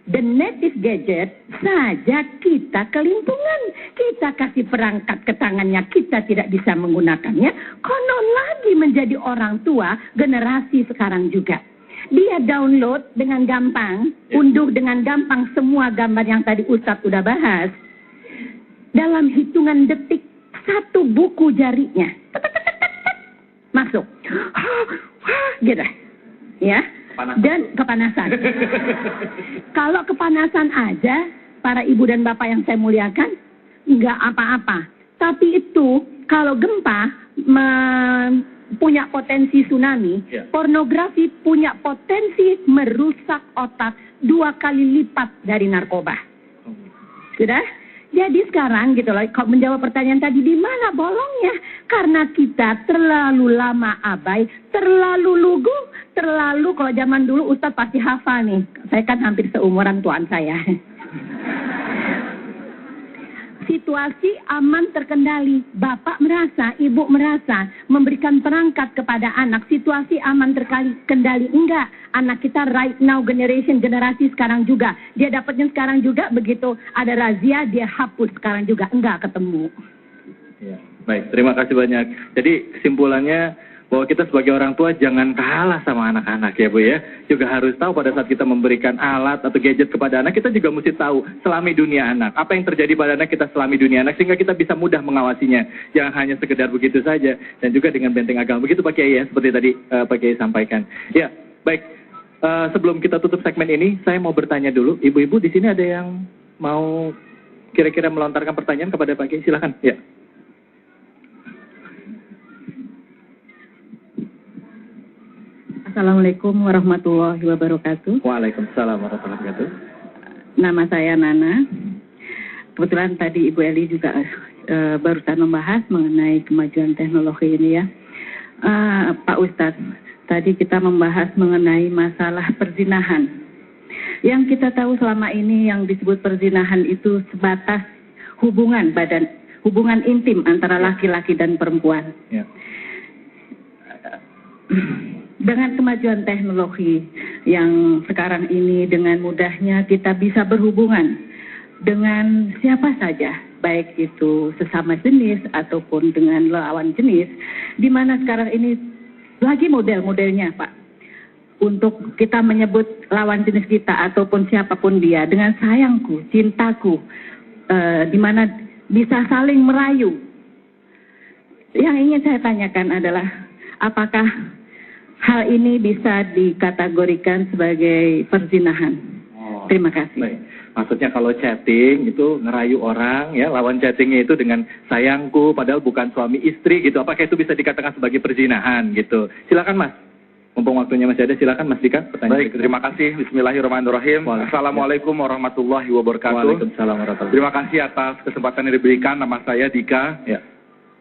the native gadget saja kita kelimpungan. Kita kasih perangkat ke tangannya, kita tidak bisa menggunakannya. Konon lagi menjadi orang tua generasi sekarang juga. Dia download dengan gampang, unduh dengan gampang semua gambar yang tadi Ustadz sudah bahas. Dalam hitungan detik, satu buku jarinya masuk. Gitu. Ya. Dan kepanasan. Kalau kepanasan aja, para ibu dan bapak yang saya muliakan, nggak apa-apa. Tapi itu, kalau gempa punya potensi tsunami, pornografi punya potensi merusak otak 2 kali lipat dari narkoba. Sudah? Jadi sekarang gitu loh, kalau menjawab pertanyaan tadi, di mana bolongnya? Karena kita terlalu lama abai, terlalu lugu, terlalu, kalau zaman dulu Ustadz pasti hafal nih. Saya kan hampir seumuran tuan saya. situasi aman terkendali. Bapak merasa, ibu merasa memberikan perangkat kepada anak, situasi aman terkendali. Enggak, anak kita right now generasi sekarang juga. Dia dapatnya sekarang juga, begitu ada razia dia hapus sekarang juga. Enggak ketemu. Ya, baik, terima kasih banyak. Jadi kesimpulannya bahwa kita sebagai orang tua jangan kalah sama anak-anak ya Bu ya. Juga harus tahu pada saat kita memberikan alat atau gadget kepada anak, kita juga mesti tahu selami dunia anak. Apa yang terjadi pada anak kita selami dunia anak, sehingga kita bisa mudah mengawasinya. Jangan hanya sekedar begitu saja. Dan juga dengan benteng agama. Begitu Pak Kiai ya, seperti tadi Pak Kiai sampaikan. Ya, baik. Sebelum kita tutup segmen ini, saya mau bertanya dulu. Ibu-ibu di sini ada yang mau kira-kira melontarkan pertanyaan kepada Pak Kiai? Silakan. Ya. Assalamualaikum warahmatullahi wabarakatuh. Waalaikumsalam warahmatullahi wabarakatuh. Nama saya Nana. Kebetulan tadi Ibu Eli juga barusan membahas mengenai kemajuan teknologi ini ya. Pak Ustadz, tadi kita membahas mengenai masalah perzinahan. Yang kita tahu selama ini yang disebut perzinahan itu sebatas hubungan intim antara laki-laki dan perempuan. Ya. Dengan kemajuan teknologi yang sekarang ini, dengan mudahnya kita bisa berhubungan dengan siapa saja, baik itu sesama jenis ataupun dengan lawan jenis, di mana sekarang ini lagi model-modelnya Pak, untuk kita menyebut lawan jenis kita ataupun siapapun dia dengan sayangku, cintaku, di mana bisa saling merayu. Yang ingin saya tanyakan adalah apakah hal ini bisa dikategorikan sebagai perzinahan? Terima kasih. Baik. Maksudnya kalau chatting itu ngerayu orang ya, lawan chattingnya itu dengan sayangku padahal bukan suami istri gitu. Apakah itu bisa dikatakan sebagai perzinahan gitu? Silakan Mas. Mumpung waktunya masih ada, silakan Mas Dika. Baik, terima kasih. Bismillahirrahmanirrahim. Assalamualaikum warahmatullahi wabarakatuh. Waalaikumsalam warahmatullahi wabarakatuh. Terima kasih atas kesempatan yang diberikan. Nama saya Dika. Ya.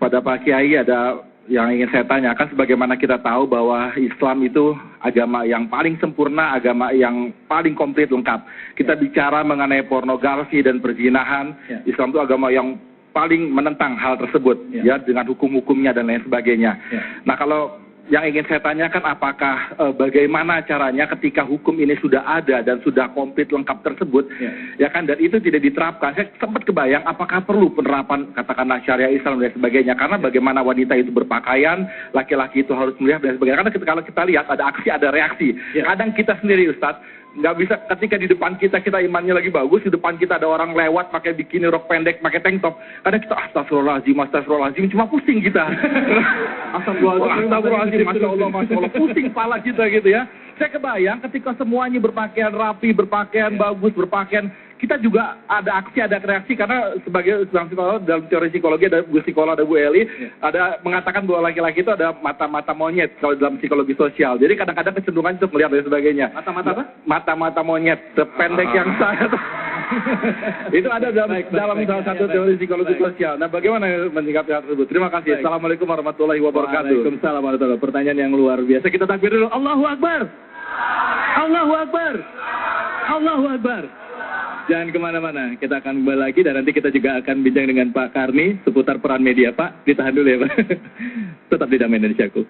Pada Pak Kiai ada yang ingin saya tanyakan, sebagaimana kita tahu bahwa Islam itu agama yang paling sempurna, agama yang paling komplit lengkap. Kita bicara mengenai pornografi dan perzinahan, Islam itu agama yang paling menentang hal tersebut, ya dengan hukum-hukumnya dan lain sebagainya. Nah, kalau yang ingin saya tanyakan, apakah bagaimana caranya ketika hukum ini sudah ada dan sudah komplit lengkap tersebut, ya kan, dan itu tidak diterapkan. Saya sempat kebayang apakah perlu penerapan katakanlah syariah Islam dan sebagainya, karena bagaimana wanita itu berpakaian, laki-laki itu harus melihat dan sebagainya. Karena kalau kita lihat ada aksi, ada reaksi. Kadang kita sendiri Ustadz nggak bisa, ketika di depan kita imannya lagi bagus, di depan kita ada orang lewat pakai bikini, rok pendek, pakai tank top, kadang kita astagfirullahaladzim, cuma pusing kita. Astagfirullahaladzim, Masya Allah, pusing kepala kita gitu ya. Saya kebayang ketika semuanya berpakaian rapi, berpakaian bagus, berpakaian, kita juga ada aksi, ada reaksi, karena sebagai dalam teori psikologi, ada Bu Psikolog, ada Bu Eli, ada mengatakan bahwa laki-laki itu ada mata-mata monyet kalau dalam psikologi sosial. Jadi kadang-kadang kecenderungan untuk melihat dan sebagainya. Mata-mata apa? Mata-mata monyet, sependek yang saya. Itu ada dalam salah satu teori psikologi sosial. Nah, bagaimana menyikapi hal tersebut? Terima kasih. Assalamualaikum warahmatullahi wabarakatuh. Waalaikumsalam warahmatullahi wabarakatuh. Pertanyaan yang luar biasa. Kita takbir dulu. Allahu Akbar. Allahu Akbar. Allahu Akbar. Jangan kemana-mana, kita akan kembali lagi dan nanti kita juga akan bincang dengan Pak Karni seputar peran media. Pak, ditahan dulu ya Pak. Tetap di Damai Indonesiaku.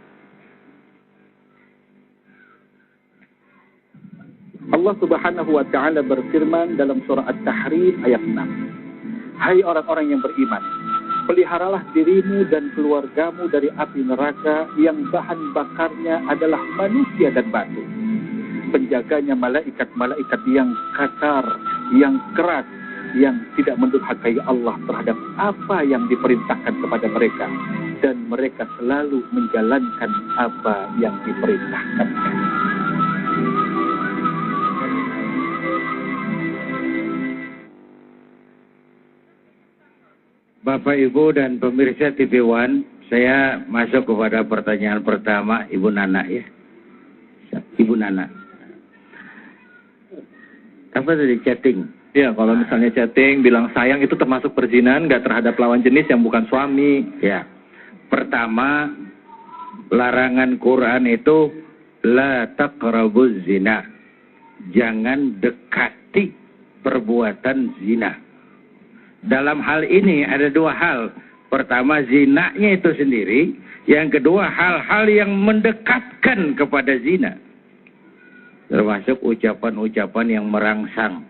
Allah Subhanahu wa Ta'ala berfirman dalam surah At-Tahrim ayat 6. Hai orang-orang yang beriman, peliharalah dirimu dan keluargamu dari api neraka yang bahan bakarnya adalah manusia dan batu. Penjaganya malaikat-malaikat yang kasar, yang keras, yang tidak mendurhakai Allah terhadap apa yang diperintahkan kepada mereka, dan mereka selalu menjalankan apa yang diperintahkan. Bapak, Ibu, dan pemirsa TV One, saya masuk kepada pertanyaan pertama, Ibu Nana ya. Ibu Nana. Apa tadi chatting? Ya, kalau misalnya chatting, bilang sayang itu termasuk perzinahan nggak terhadap lawan jenis yang bukan suami? Ya. Pertama, larangan Quran itu la taqrabuz zina. Jangan dekati perbuatan zina. Dalam hal ini ada dua hal. Pertama, zinanya itu sendiri. Yang kedua, hal-hal yang mendekatkan kepada zina. Termasuk ucapan-ucapan yang merangsang.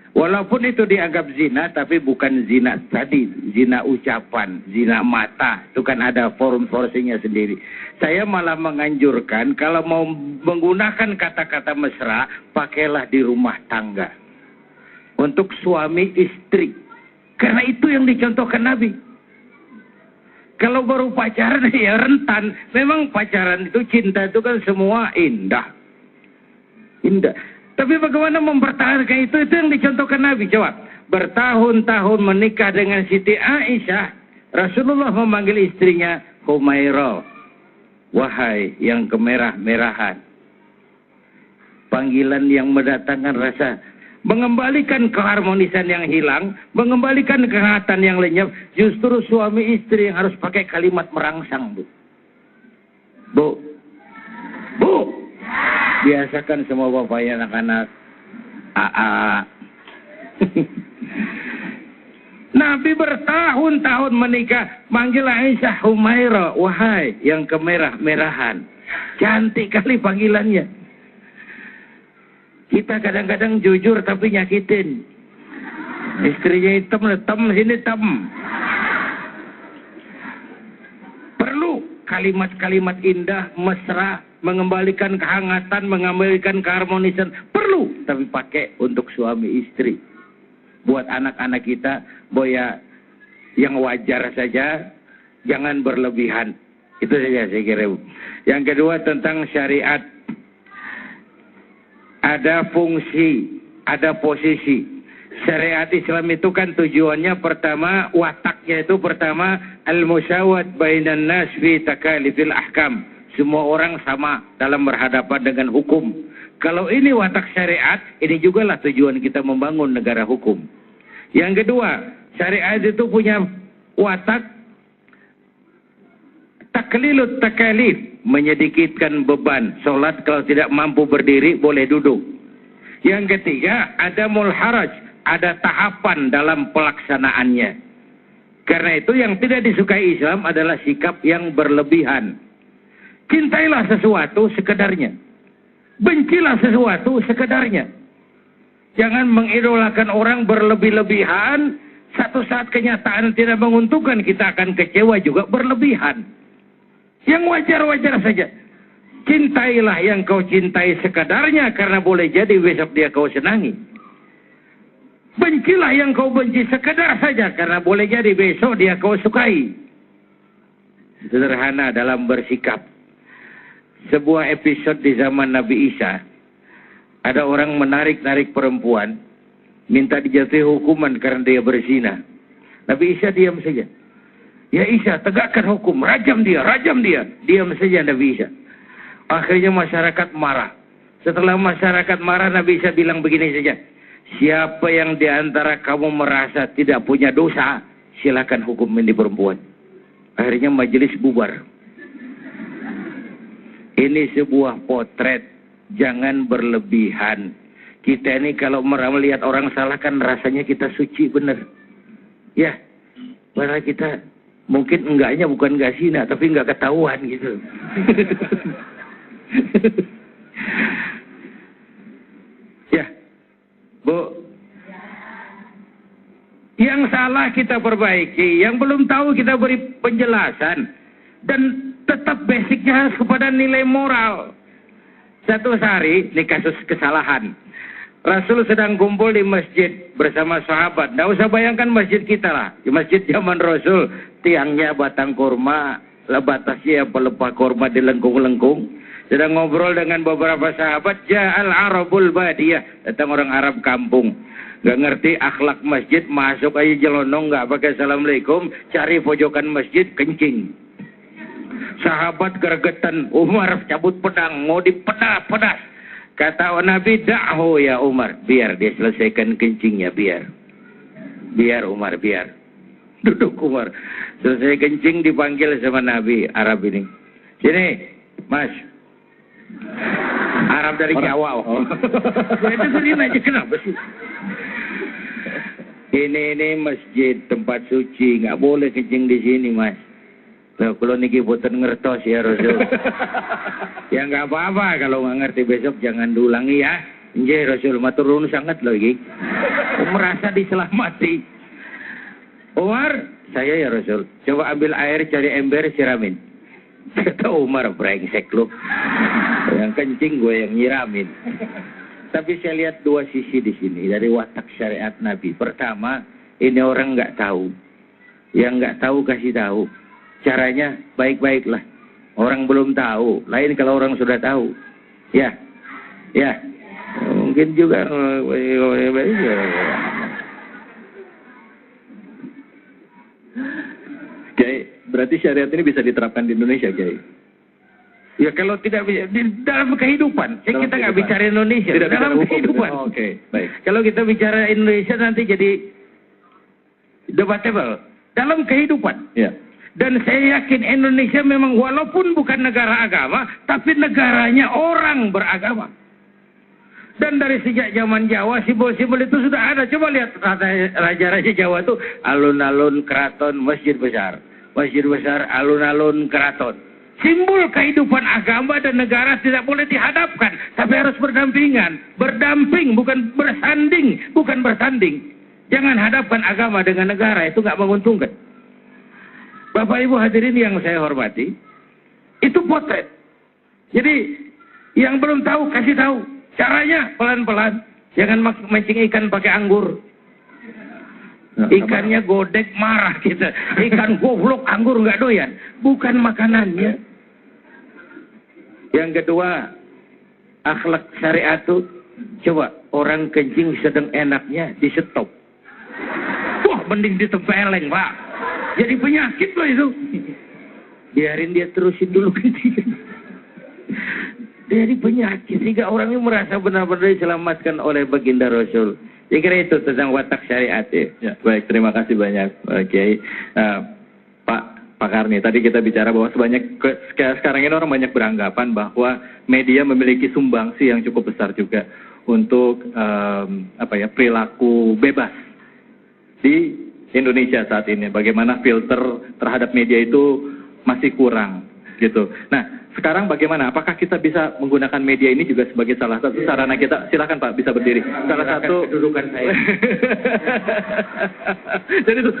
Walaupun itu dianggap zina, tapi bukan zina tadi. Zina ucapan, zina mata. Itu kan ada forum-porsinya sendiri. Saya malah menganjurkan kalau mau menggunakan kata-kata mesra, pakailah di rumah tangga. Untuk suami istri. Karena itu yang dicontohkan Nabi. Kalau baru pacaran ya rentan. Memang pacaran itu, cinta itu kan semua indah. Indah. Tapi bagaimana mempertahankan itu yang dicontohkan Nabi. Coba. Bertahun-tahun menikah dengan Siti Aisyah. Rasulullah memanggil istrinya Humairah. Wahai yang kemerah-merahan. Panggilan yang mendatangkan rasa, mengembalikan keharmonisan yang hilang, mengembalikan kehangatan yang lenyap. Justru suami istri yang harus pakai kalimat merangsang, Bu. Bu. Bu. Biasakan semua bapaknya anak-anak. Nabi bertahun-tahun menikah, manggil Aisyah Humairah, wahai yang kemerah-merahan. Cantik kali panggilannya. Kita kadang-kadang jujur tapi nyakitin. Istrinya hitam, sini hitam. Perlu kalimat-kalimat indah, mesra, mengembalikan kehangatan, mengembalikan keharmonisan. Perlu, tapi pakai untuk suami istri. Buat anak-anak kita, boya yang wajar saja, jangan berlebihan. Itu saja saya kira. Yang kedua tentang syariat. Ada fungsi, ada posisi. Syariat Islam itu kan tujuannya pertama, wataknya itu pertama, al-musyawat bainan nas fi takalifil ahkam. Semua orang sama dalam berhadapan dengan hukum. Kalau ini watak syariat, ini jugalah tujuan kita membangun negara hukum. Yang kedua, syariat itu punya watak taklilut takalif, menyedikitkan beban. Sholat kalau tidak mampu berdiri, boleh duduk. Yang ketiga, ada mulharaj, ada tahapan dalam pelaksanaannya. Karena itu yang tidak disukai Islam adalah sikap yang berlebihan. Cintailah sesuatu sekedarnya. Bencilah sesuatu sekedarnya. Jangan mengidolakan orang berlebih-lebihan. Satu saat kenyataan tidak menguntungkan, kita akan kecewa juga berlebihan. Yang wajar-wajar saja. Cintailah yang kau cintai sekadarnya, karena boleh jadi besok dia kau senangi. Bencilah yang kau benci sekadar saja, karena boleh jadi besok dia kau sukai. Sederhana dalam bersikap. Sebuah episode di zaman Nabi Isa. Ada orang menarik-narik perempuan, minta dijatuhi hukuman karena dia berzina. Nabi Isa diam saja. Ya Isa, tegakkan hukum, rajam dia, rajam dia. Diam saja Nabi Isa. Akhirnya masyarakat marah. Setelah masyarakat marah, Nabi Isa bilang begini saja. Siapa yang diantara kamu merasa tidak punya dosa, silakan hukum ini perempuan. Akhirnya majelis bubar. Ini sebuah potret, jangan berlebihan. Kita ini kalau melihat orang salah kan rasanya kita suci benar. Ya, padahal kita mungkin enggaknya bukan enggak zina, tapi enggak ketahuan gitu. Ya, Bu. Yang salah kita perbaiki, yang belum tahu kita beri penjelasan. Dan tetap basicnya harus kepada nilai moral. Satu hari, ini kasus kesalahan. Rasul sedang kumpul di masjid bersama sahabat. Nggak usah bayangkan masjid kita lah. Di masjid zaman Rasul, tiangnya batang kurma, batasnya pelepah kurma dilengkung-lengkung. Sedang ngobrol dengan beberapa sahabat, Ja'al Arabul Badiyah. Datang orang Arab kampung. Nggak ngerti akhlak masjid, masuk aja jelonong, nggak pakai assalamualaikum, cari pojokan masjid, kencing. Sahabat gergetan, Umar cabut pedang, mau dipedas-pedas. Kata Nabi, da'hu ya Umar, biar dia selesaikan kencingnya, biar. Biar Umar, biar. Duduk Umar. Selesai kencing dipanggil sama Nabi Arab ini. Sini, Mas. Arab dari Jawa. Oh. Itu sendiri aja, kenapa sih? Ini masjid, tempat suci, nggak boleh kencing di sini, Mas. Loh, kalau niki boten ngertos ya Rasul. Ya nggak apa-apa, kalau nggak ngerti besok jangan diulangi ya. Nggih Rasul, matur nuwun sangat loh iki. Merasa diselamati. Umar, saya ya Rasul, coba ambil air, cari ember, siramin. Kata Umar, brengsek lu. Yang kencing gue yang nyiramin. Tapi saya lihat dua sisi di sini dari watak syariat Nabi. Pertama, ini orang nggak tahu. Yang nggak tahu kasih tahu. Caranya baik-baiklah. Orang belum tahu. Lain kalau orang sudah tahu. Ya, mungkin juga. Kiai, berarti syariat ini bisa diterapkan di Indonesia, Kiai? Ya kalau tidak bisa, dalam kehidupan. Kita nggak bicara Indonesia, tidak dalam kehidupan. Oh, Oke, baik. Kalau kita bicara Indonesia nanti jadi debatable. Dalam kehidupan. Ya. Dan saya yakin Indonesia memang walaupun bukan negara agama, tapi negaranya orang beragama. Dan dari sejak zaman Jawa, simbol-simbol itu sudah ada. Coba lihat raja-raja Jawa itu alun-alun keraton, masjid besar. Masjid besar, alun-alun keraton. Simbol kehidupan agama dan negara tidak boleh dihadapkan, tapi harus berdampingan. Berdamping, bukan bersanding, bukan bertanding. Jangan hadapkan agama dengan negara, itu nggak menguntungkan. Bapak Ibu hadirin yang saya hormati, itu potret. Jadi, yang belum tahu, kasih tahu. Caranya pelan-pelan. Jangan mancing ikan pakai anggur. Ikannya godek marah kita. Ikan goblok, anggur nggak doyan. Bukan makanannya. Yang kedua, akhlak syariat itu, coba orang kencing sedang enaknya di stop. Wah, mending ditempeleng, Pak. Jadi penyakit loh itu. Biarin dia terusin dulu kencing. Dari penyakit, sehingga orang ini merasa benar-benar diselamatkan oleh baginda Rasul. Saya kira itu tentang watak syariat ya. Ya, baik, terima kasih banyak Kiai. Pak Karni, tadi kita bicara bahwa sekarang ini orang banyak beranggapan bahwa media memiliki sumbangsi yang cukup besar juga untuk perilaku bebas di Indonesia saat ini. Bagaimana filter terhadap media itu masih kurang gitu. Nah, sekarang bagaimana? Apakah kita bisa menggunakan media ini juga sebagai salah satu sarana kita? Silakan Pak, bisa berdiri. Salah satu kedudukan saya. Jadi itu.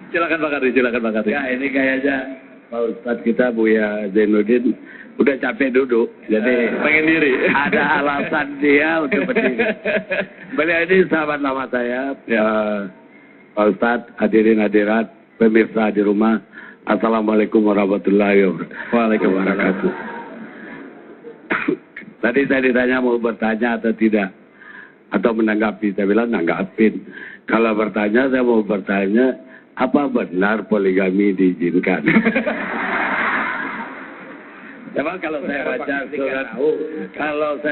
Silakan Pak Karni, silakan Pak Karni. Ya, ini kayaknya Pak Ustadz kita Buya Zainuddin udah capek duduk, jadi pengen diri. Ada alasan dia untuk berdiri. Beliau ini sahabat lama saya, ya, Pak Ustadz, hadirin hadirat, pemirsa di rumah. Assalamualaikum warahmatullahi wabarakatuh. Tadi saya ditanya mau bertanya atau tidak, atau menanggapi. Saya bilang nanggapin. Kalau bertanya, saya mau bertanya, apa benar poligami diizinkan? Memang kalau saya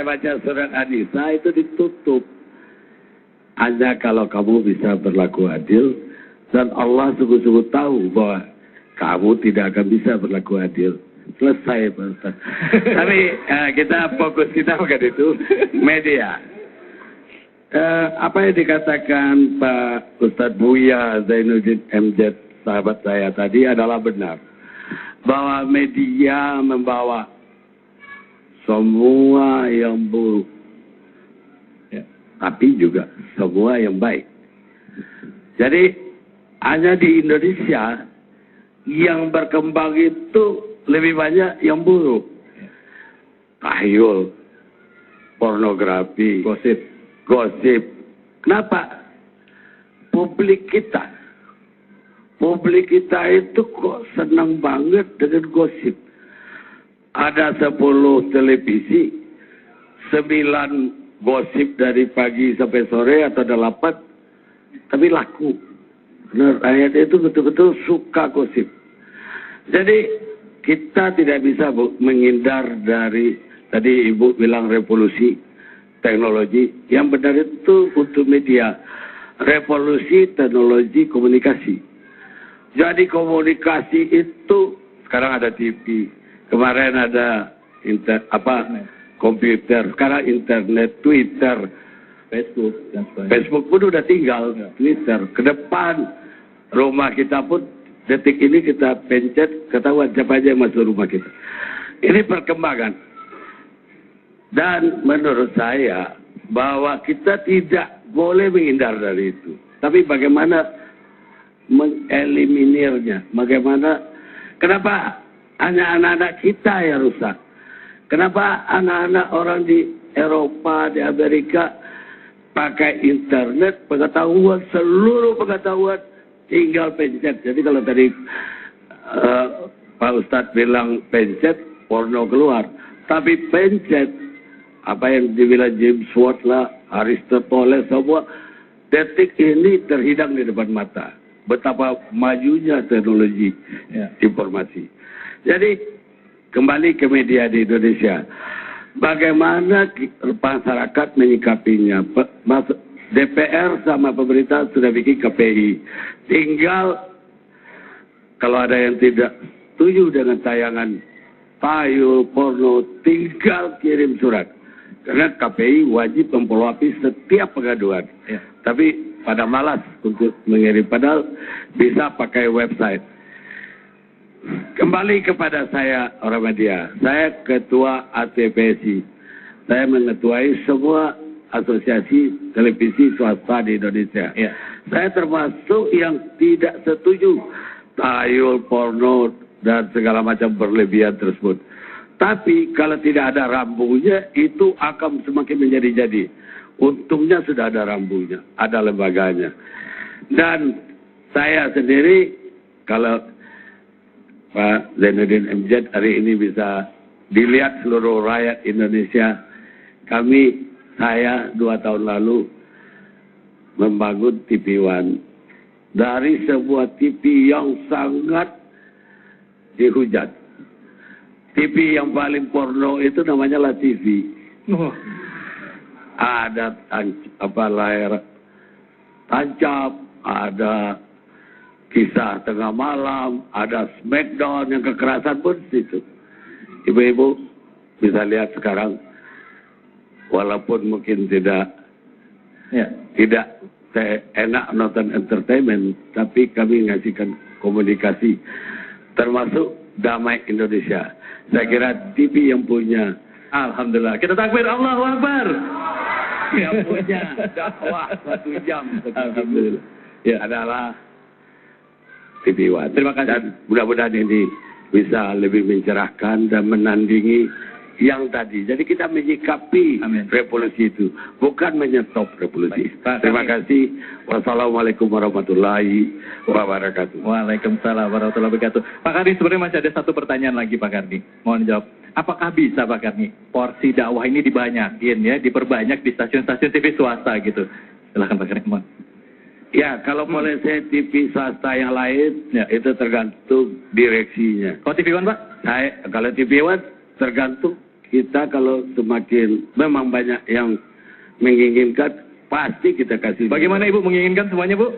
baca surat An-Nisa itu ditutup. Hanya kalau kamu bisa berlaku adil, dan Allah sungguh-sungguh tahu bahwa kamu tidak akan bisa berlaku adil. Selesai, Pak Ustaz. Tapi kita fokus kita bukan itu, media. Apa yang dikatakan Pak Ustadz Buya Zainuddin MZ, sahabat saya tadi adalah benar. Bahwa media membawa semua yang buruk. Ya, tapi juga semua yang baik. Jadi hanya di Indonesia yang berkembang itu lebih banyak yang buruk. Tahyul, pornografi, gosip. Kenapa? Publik kita itu kok senang banget dengan gosip. Ada 10 televisi, 9 gosip dari pagi sampai sore atau 8, tapi laku. Benar, rakyat itu betul-betul suka gosip. Jadi kita tidak bisa menghindar dari, tadi Ibu bilang revolusi teknologi, yang benar itu untuk media. Revolusi teknologi komunikasi. Jadi komunikasi itu sekarang ada TV, kemarin ada komputer, sekarang internet, Twitter, Facebook dan sebagainya. Facebook pun udah tinggal, Twitter. Ke depan rumah kita pun detik ini kita pencet, ketahuan siapa aja yang masuk rumah kita. Ini perkembangan. Dan menurut saya bahwa kita tidak boleh menghindar dari itu. Tapi bagaimana mengeliminirnya? Bagaimana? Kenapa hanya anak-anak kita yang rusak? Kenapa anak-anak orang di Eropa, di Amerika pakai internet, pengetahuan, seluruh pengetahuan tinggal pencet. Jadi kalau tadi Pak Ustadz bilang pencet, porno keluar. Tapi pencet, apa yang dibilang James Watt lah, Aristoteles, semua detik ini terhidang di depan mata. Betapa majunya teknologi informasi. Jadi kembali ke media di Indonesia. Bagaimana masyarakat menyikapinya? DPR sama pemerintah sudah bikin KPI. Tinggal kalau ada yang tidak setuju dengan tayangan payul, porno, tinggal kirim surat. Karena KPI wajib memfollow-up setiap pengaduan. Ya. Tapi pada malas untuk mengirim. Padahal bisa pakai website. Kembali kepada saya orang media. Saya ketua ATPSI. Saya mengetuai semua asosiasi televisi swasta di Indonesia. Ya. Saya termasuk yang tidak setuju tayul, porno, dan segala macam berlebihan tersebut. Tapi kalau tidak ada rambunya, itu akan semakin menjadi-jadi. Untungnya sudah ada rambunya, ada lembaganya. Dan saya sendiri, kalau Pak Zainuddin MZ hari ini bisa dilihat seluruh rakyat Indonesia, saya 2 tahun lalu membangun TV One. Dari sebuah TV yang sangat dihujat. TV yang paling porno itu namanya La TV. Ada layar tancap, ada kisah tengah malam, ada smackdown yang kekerasan pun situ. Ibu-ibu bisa lihat sekarang, walaupun mungkin tidak enak nonton entertainment, tapi kami ngasihkan komunikasi, termasuk Damai Indonesia. Saya kira TV yang punya, alhamdulillah, kita takbir, Allahu Akbar. Yang punya dakwah 1 jam, alhamdulillah, adalah TV One. Terima kasih. Dan mudah-mudahan ini bisa lebih mencerahkan dan menandingi yang tadi. Jadi kita menyikapi revolusi itu, bukan menyetop revolusi. Terima kasih. Wassalamualaikum warahmatullahi wabarakatuh. Waalaikumsalam warahmatullahi wabarakatuh. Pak Karni, sebenarnya masih ada satu pertanyaan lagi Pak Karni. Mohon jawab. Apakah bisa Pak Karni porsi dakwah ini dibanyakin ya, diperbanyak di stasiun-stasiun TV swasta gitu? Silakan Pak Karni. Mohon. Ya, kalau boleh saya TV swasta yang lain, itu tergantung direksinya. Kalau TV One Pak? Kalau TV One tergantung kita, kalau semakin memang banyak yang menginginkan, pasti kita kasih. Bagaimana Ibu menginginkan semuanya Bu?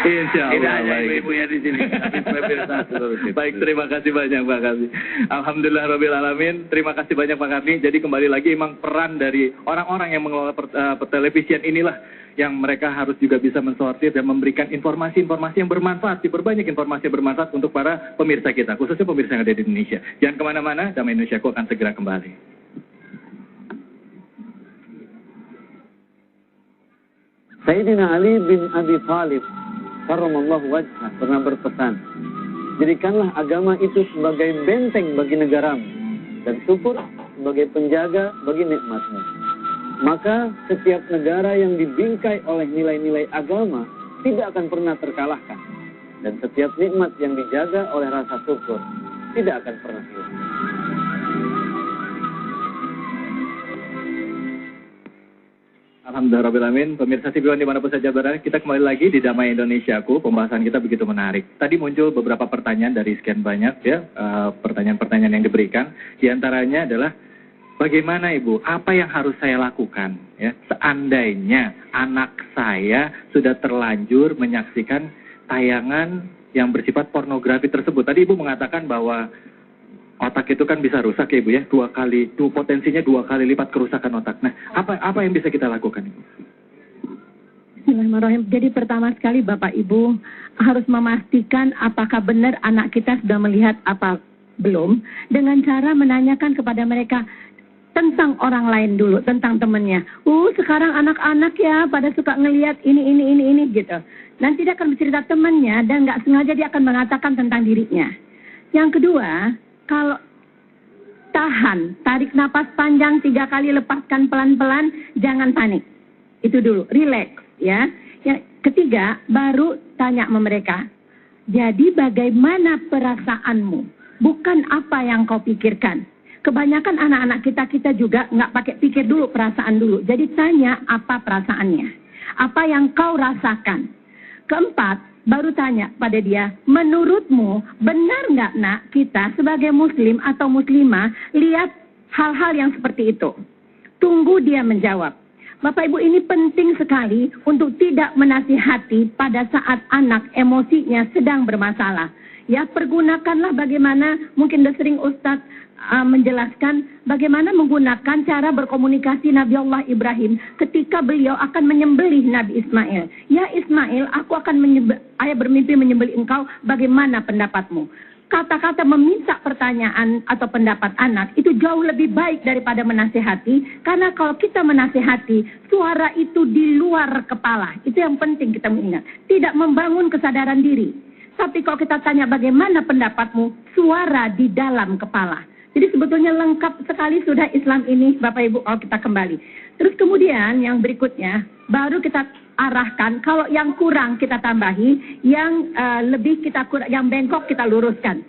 Insya Allah. Tidak hanya ibu-ibunya di sini, tapi pemirsa seluruh kita. Baik, terima kasih banyak Pak Karni. Alhamdulillah Rabbil Alamin. Terima kasih banyak Pak Karni. Jadi kembali lagi memang peran dari orang-orang yang mengelola pertelevisian inilah yang mereka harus juga bisa mensortir dan memberikan informasi-informasi yang bermanfaat, diperbanyak informasi yang bermanfaat untuk para pemirsa kita, khususnya pemirsa yang ada di Indonesia. Jangan kemana-mana, Damai Indonesiaku akan segera kembali. Sayyidina Ali bin Abi Thalib karramallahu wajhah pernah berpesan, jadikanlah agama itu sebagai benteng bagi negaramu dan syukur sebagai penjaga bagi nikmatmu. Maka setiap negara yang dibingkai oleh nilai-nilai agama tidak akan pernah terkalahkan. Dan setiap nikmat yang dijaga oleh rasa syukur tidak akan pernah hilang. Alhamdulillahirrahmanirrahim. Pemirsa TV One dimanapun saja berada, kita kembali lagi di Damai Indonesiaku. Pembahasan kita begitu menarik. Tadi muncul beberapa pertanyaan dari sekian banyak ya, pertanyaan-pertanyaan yang diberikan. Di antaranya adalah, bagaimana Ibu, apa yang harus saya lakukan ya, seandainya anak saya sudah terlanjur menyaksikan tayangan yang bersifat pornografi tersebut. Tadi Ibu mengatakan bahwa otak itu kan bisa rusak ya Ibu ya, potensinya 2 kali lipat kerusakan otak. Nah, apa yang bisa kita lakukan Ibu? Bismillahirrahmanirrahim. Jadi pertama sekali Bapak Ibu harus memastikan apakah benar anak kita sudah melihat apa belum, dengan cara menanyakan kepada mereka tentang orang lain dulu, tentang temannya. Sekarang anak-anak ya pada suka ngelihat ini gitu. Nanti dia akan bercerita temannya dan nggak sengaja dia akan mengatakan tentang dirinya. Yang kedua, kalau tarik napas panjang 3 kali, lepaskan pelan-pelan, jangan panik. Itu dulu, relax. Ya, yang ketiga baru tanya sama mereka. Jadi bagaimana perasaanmu? Bukan apa yang kau pikirkan. Kebanyakan anak-anak kita juga nggak pakai pikir dulu perasaan dulu. Jadi tanya apa perasaannya, apa yang kau rasakan. Keempat, baru tanya pada dia, menurutmu benar nggak nak kita sebagai muslim atau muslimah lihat hal-hal yang seperti itu? Tunggu dia menjawab. Bapak Ibu, ini penting sekali untuk tidak menasihati pada saat anak emosinya sedang bermasalah. Ya, pergunakanlah bagaimana, mungkin sudah sering Ustadz menjelaskan bagaimana menggunakan cara berkomunikasi Nabi Allah Ibrahim ketika beliau akan menyembelih Nabi Ismail. Ya Ismail, aku akan ayah bermimpi menyembelih engkau, bagaimana pendapatmu? Kata-kata meminta pertanyaan atau pendapat anak itu jauh lebih baik daripada menasihati. Karena kalau kita menasihati, suara itu di luar kepala. Itu yang penting kita mengingat. Tidak membangun kesadaran diri. Tapi kalau kita tanya bagaimana pendapatmu, suara di dalam kepala. Jadi sebetulnya lengkap sekali sudah Islam ini, Bapak Ibu, kalau kita kembali. Terus kemudian yang berikutnya, baru kita arahkan, kalau yang kurang kita tambahi, yang lebih kita kurang, yang bengkok kita luruskan.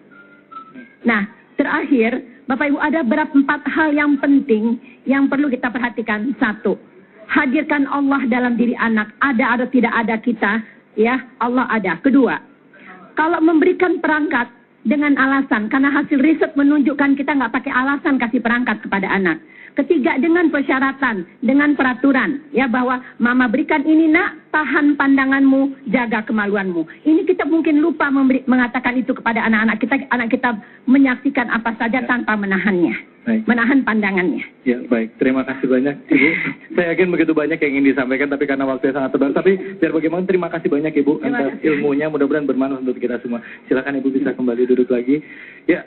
Nah, terakhir, Bapak Ibu, ada 4 hal yang penting yang perlu kita perhatikan. 1, hadirkan Allah dalam diri anak. Ada atau tidak ada kita, ya Allah ada. 2, kalau memberikan perangkat dengan alasan, karena hasil riset menunjukkan kita nggak pakai alasan kasih perangkat kepada anak. 3, dengan persyaratan, dengan peraturan, ya bahwa mama berikan ini nak, tahan pandanganmu, jaga kemaluanmu. Ini kita mungkin lupa mengatakan itu kepada anak-anak kita. Anak kita menyaksikan apa saja tanpa menahannya, menahan pandangannya. Ya, baik. Terima kasih banyak, Ibu. Saya yakin begitu banyak yang ingin disampaikan, tapi karena waktunya sangat terbatas. Tapi biar bagaimana, terima kasih banyak Ibu atas ilmunya. Mudah-mudahan bermanfaat untuk kita semua. Silakan Ibu bisa kembali duduk lagi. Ya,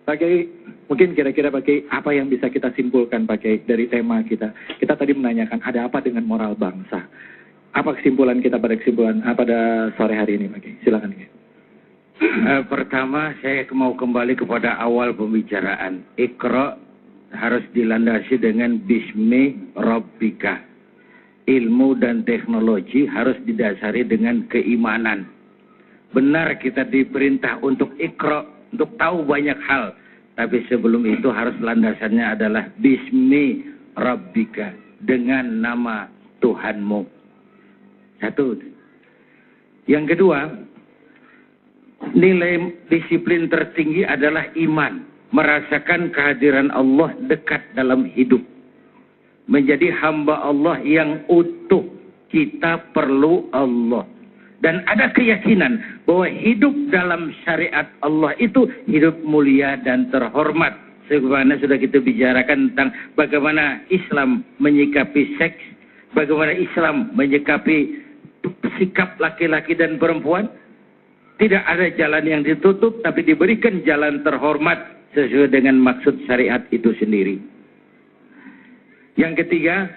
Pak Kiai, mungkin kira-kira Pak Kiai, apa yang bisa kita simpulkan Pak Kiai dari tema kita? Kita tadi menanyakan ada apa dengan moral bangsa. Apa kesimpulan kita pada sore hari ini Pak Kiai? Silakan Kiai. Pertama, saya mau kembali kepada awal pembicaraan. Iqra harus dilandasi dengan Bismi Rabbika. Ilmu dan teknologi harus didasari dengan keimanan. Benar kita diperintah untuk Iqra, untuk tahu banyak hal. Tapi sebelum itu harus landasannya adalah Bismi Rabbika, dengan nama Tuhanmu. 1. Yang kedua, nilai disiplin tertinggi adalah iman. Merasakan kehadiran Allah dekat dalam hidup. Menjadi hamba Allah yang utuh. Kita perlu Allah. Dan ada keyakinan bahwa hidup dalam syariat Allah itu hidup mulia dan terhormat. Sebagaimana sudah kita bicarakan tentang bagaimana Islam menyikapi seks, bagaimana Islam menyikapi sikap laki-laki dan perempuan. Tidak ada jalan yang ditutup, tapi diberikan jalan terhormat sesuai dengan maksud syariat itu sendiri. Yang ketiga,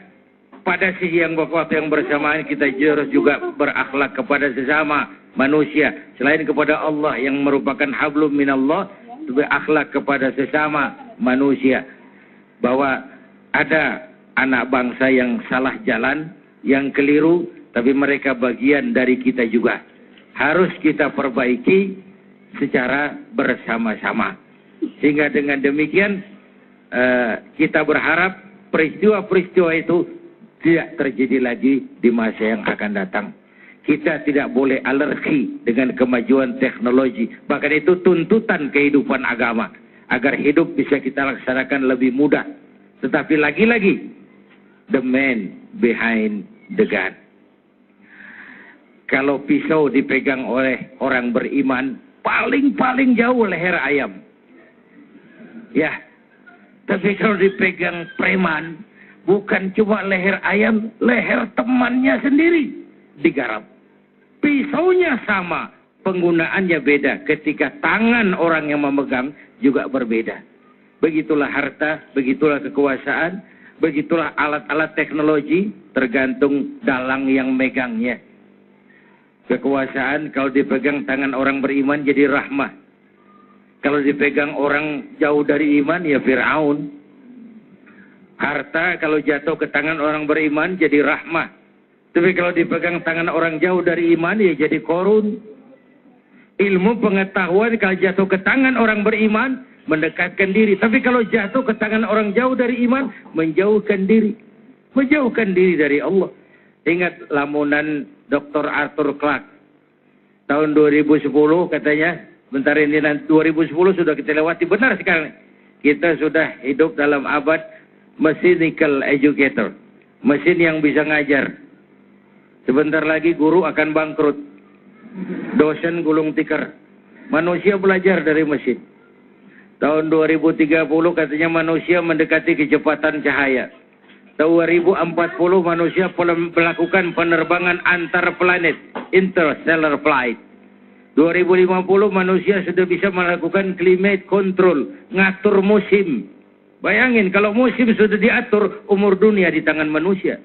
pada sisi yang waktu yang bersamaan kita harus juga berakhlak kepada sesama manusia. Selain kepada Allah yang merupakan hablum minallah, berakhlak kepada sesama manusia. Bahwa ada anak bangsa yang salah jalan, yang keliru, tapi mereka bagian dari kita juga. Harus kita perbaiki secara bersama-sama. Sehingga dengan demikian kita berharap peristiwa-peristiwa itu tidak terjadi lagi di masa yang akan datang. Kita tidak boleh alergi dengan kemajuan teknologi. Bahkan itu tuntutan kehidupan agama. Agar hidup bisa kita laksanakan lebih mudah. Tetapi lagi-lagi, the man behind the gun. Kalau pisau dipegang oleh orang beriman, paling-paling jauh leher ayam. Ya, tapi kalau dipegang preman, bukan cuma leher ayam, leher temannya sendiri. digarap. Pisaunya sama, penggunaannya beda. Ketika tangan orang yang memegang juga berbeda. Begitulah harta, begitulah kekuasaan, begitulah alat-alat teknologi, tergantung dalang yang megangnya. Kekuasaan kalau dipegang tangan orang beriman jadi rahmah. Kalau dipegang orang jauh dari iman ya Fir'aun. Harta kalau jatuh ke tangan orang beriman jadi rahmah. Tapi kalau dipegang tangan orang jauh dari iman ya jadi korun. Ilmu pengetahuan kalau jatuh ke tangan orang beriman mendekatkan diri. Tapi kalau jatuh ke tangan orang jauh dari iman menjauhkan diri. Menjauhkan diri dari Allah. Ingat lamunan Dr. Arthur Clarke tahun 2010 katanya, bentar ini 2010 sudah kita lewati, benar sekali. Kita sudah hidup dalam abad mechanical educator, mesin yang bisa ngajar. Sebentar lagi guru akan bangkrut, dosen gulung tikar, manusia belajar dari mesin. Tahun 2030 katanya manusia mendekati kecepatan cahaya. 2040 manusia melakukan penerbangan antar planet, interstellar flight. 2050 manusia sudah bisa melakukan climate control, ngatur musim. Bayangin kalau musim sudah diatur, umur dunia di tangan manusia.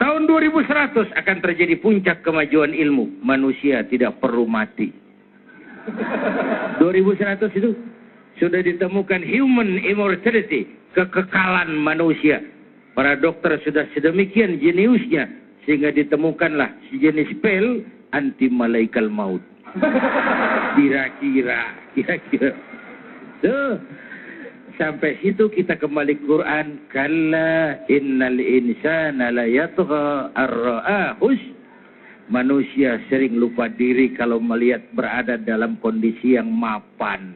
Tahun 2100 akan terjadi puncak kemajuan ilmu. Manusia tidak perlu mati. 2100 itu sudah ditemukan human immortality, kekekalan manusia. Para dokter sudah sedemikian jeniusnya sehingga ditemukanlah sejenis pil anti malaikal maut. Kira-kira. Tuh. Sampai situ kita kembali Quran. Kalla innal insana la yatgha ar-ra'ahus. Manusia sering lupa diri kalau melihat berada dalam kondisi yang mapan.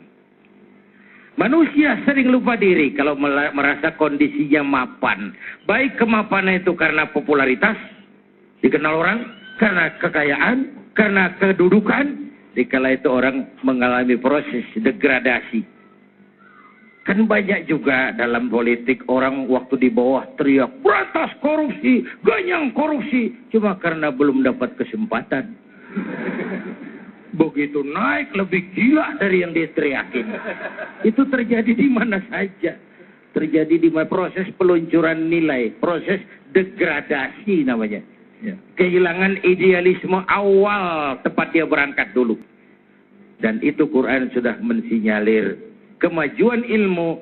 Manusia sering lupa diri kalau merasa kondisinya mapan. Baik kemapanan itu karena popularitas, dikenal orang, karena kekayaan, karena kedudukan. Dikala itu orang mengalami proses degradasi. Kan banyak juga dalam politik orang waktu di bawah teriak, berantas korupsi, ganyang korupsi. Cuma karena belum dapat kesempatan. Begitu naik lebih gila dari yang dia teriakin. Itu terjadi di mana saja. Terjadi di proses peluncuran nilai, proses degradasi namanya. Ya. Kehilangan idealisme awal tempat dia berangkat dulu. Dan itu Quran sudah mensinyalir kemajuan ilmu.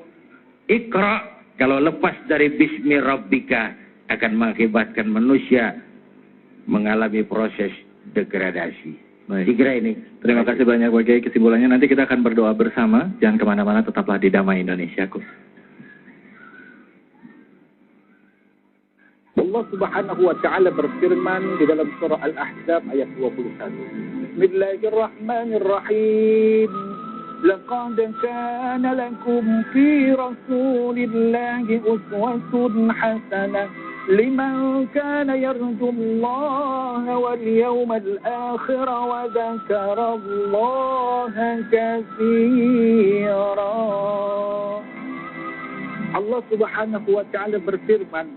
Iqra, kalau lepas dari bismi rabbika, akan mengakibatkan manusia mengalami proses degradasi. Baik. Kira ini. Terima kasih banyak Pak Kiai. Kesimpulannya nanti kita akan berdoa bersama. Jangan kemana-mana, tetaplah di Damai Indonesiaku. Allah Subhanahu wa taala berfirman di dalam surah Al-Ahzab ayat 21. Bismillahirrahmanirrahim. Laqad kana lakum fi Rasulillahi uswatun hasanah liman kana yarjullaha wal yawmal akhir wa dzakarallaha katsira. Allah Subhanahu wa taala berfirman,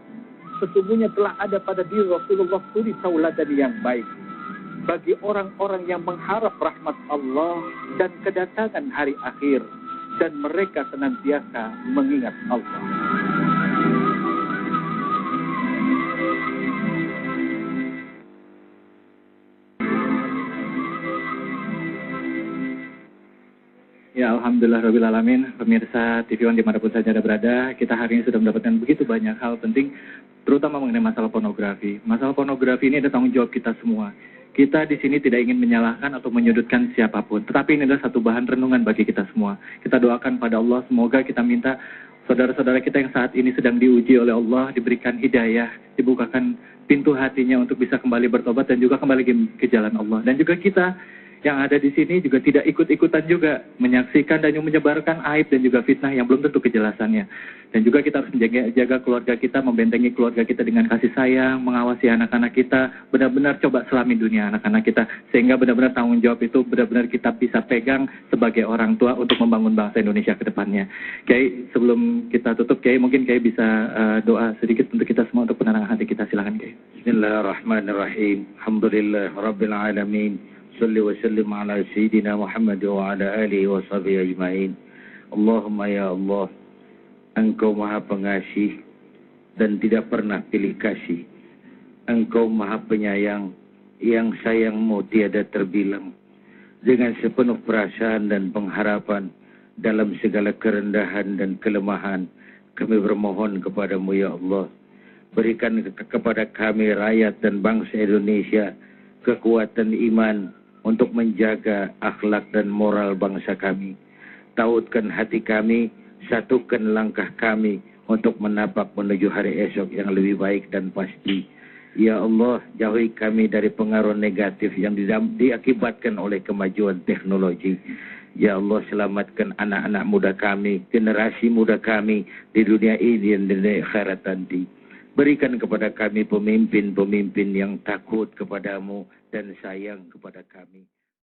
sesungguhnya telah ada pada diri Rasulullah suri tauladan yang baik bagi orang-orang yang mengharap rahmat Allah dan kedatangan hari akhir, dan mereka senantiasa mengingat Allah. Ya, Alhamdulillah Rabbil Alamin. Pemirsa TV One dimanapun saja Anda berada, kita hari ini sudah mendapatkan begitu banyak hal penting, terutama mengenai masalah pornografi. Masalah pornografi ini ada tanggung jawab kita semua. Kita di sini tidak ingin menyalahkan atau menyudutkan siapapun, tetapi ini adalah satu bahan renungan bagi kita semua. Kita doakan pada Allah, semoga kita minta saudara-saudara kita yang saat ini sedang diuji oleh Allah, diberikan hidayah, dibukakan pintu hatinya untuk bisa kembali bertobat dan juga kembali ke jalan Allah. Dan juga kita yang ada di sini juga tidak ikut-ikutan juga menyaksikan dan menyebarkan aib dan juga fitnah yang belum tentu kejelasannya. Dan juga kita harus menjaga keluarga kita, membentengi keluarga kita dengan kasih sayang, mengawasi anak-anak kita, benar-benar coba selami dunia anak-anak kita, sehingga benar-benar tanggung jawab itu benar-benar kita bisa pegang sebagai orang tua untuk membangun bangsa Indonesia ke depannya. Kiai, sebelum kita tutup, Kiai mungkin Kiai bisa doa sedikit untuk kita semua untuk penerangan hati kita. Silakan Kiai. Bismillahirrahmanirrahim. Alhamdulillah Rabbil Alamin. Salli wa sallim ala Sayyidina Muhammad wa ala alihi wa sahbihi ajma'in. Allahumma ya Allah, Engkau Maha Pengasih dan tidak pernah pilih kasih. Engkau Maha Penyayang, yang sayangmu tiada terbilang. Dengan sepenuh perasaan dan pengharapan, dalam segala kerendahan dan kelemahan, kami bermohon kepadamu ya Allah. Berikan kepada kami rakyat dan bangsa Indonesia kekuatan iman untuk menjaga akhlak dan moral bangsa kami. Tautkan hati kami, satukan langkah kami untuk menapak menuju hari esok yang lebih baik dan pasti. Ya Allah, jauhi kami dari pengaruh negatif yang diakibatkan oleh kemajuan teknologi. Ya Allah, selamatkan anak-anak muda kami, generasi muda kami di dunia ini dan di akhirat nanti. Berikan kepada kami pemimpin-pemimpin yang takut kepadamu dan sayang kepada kami.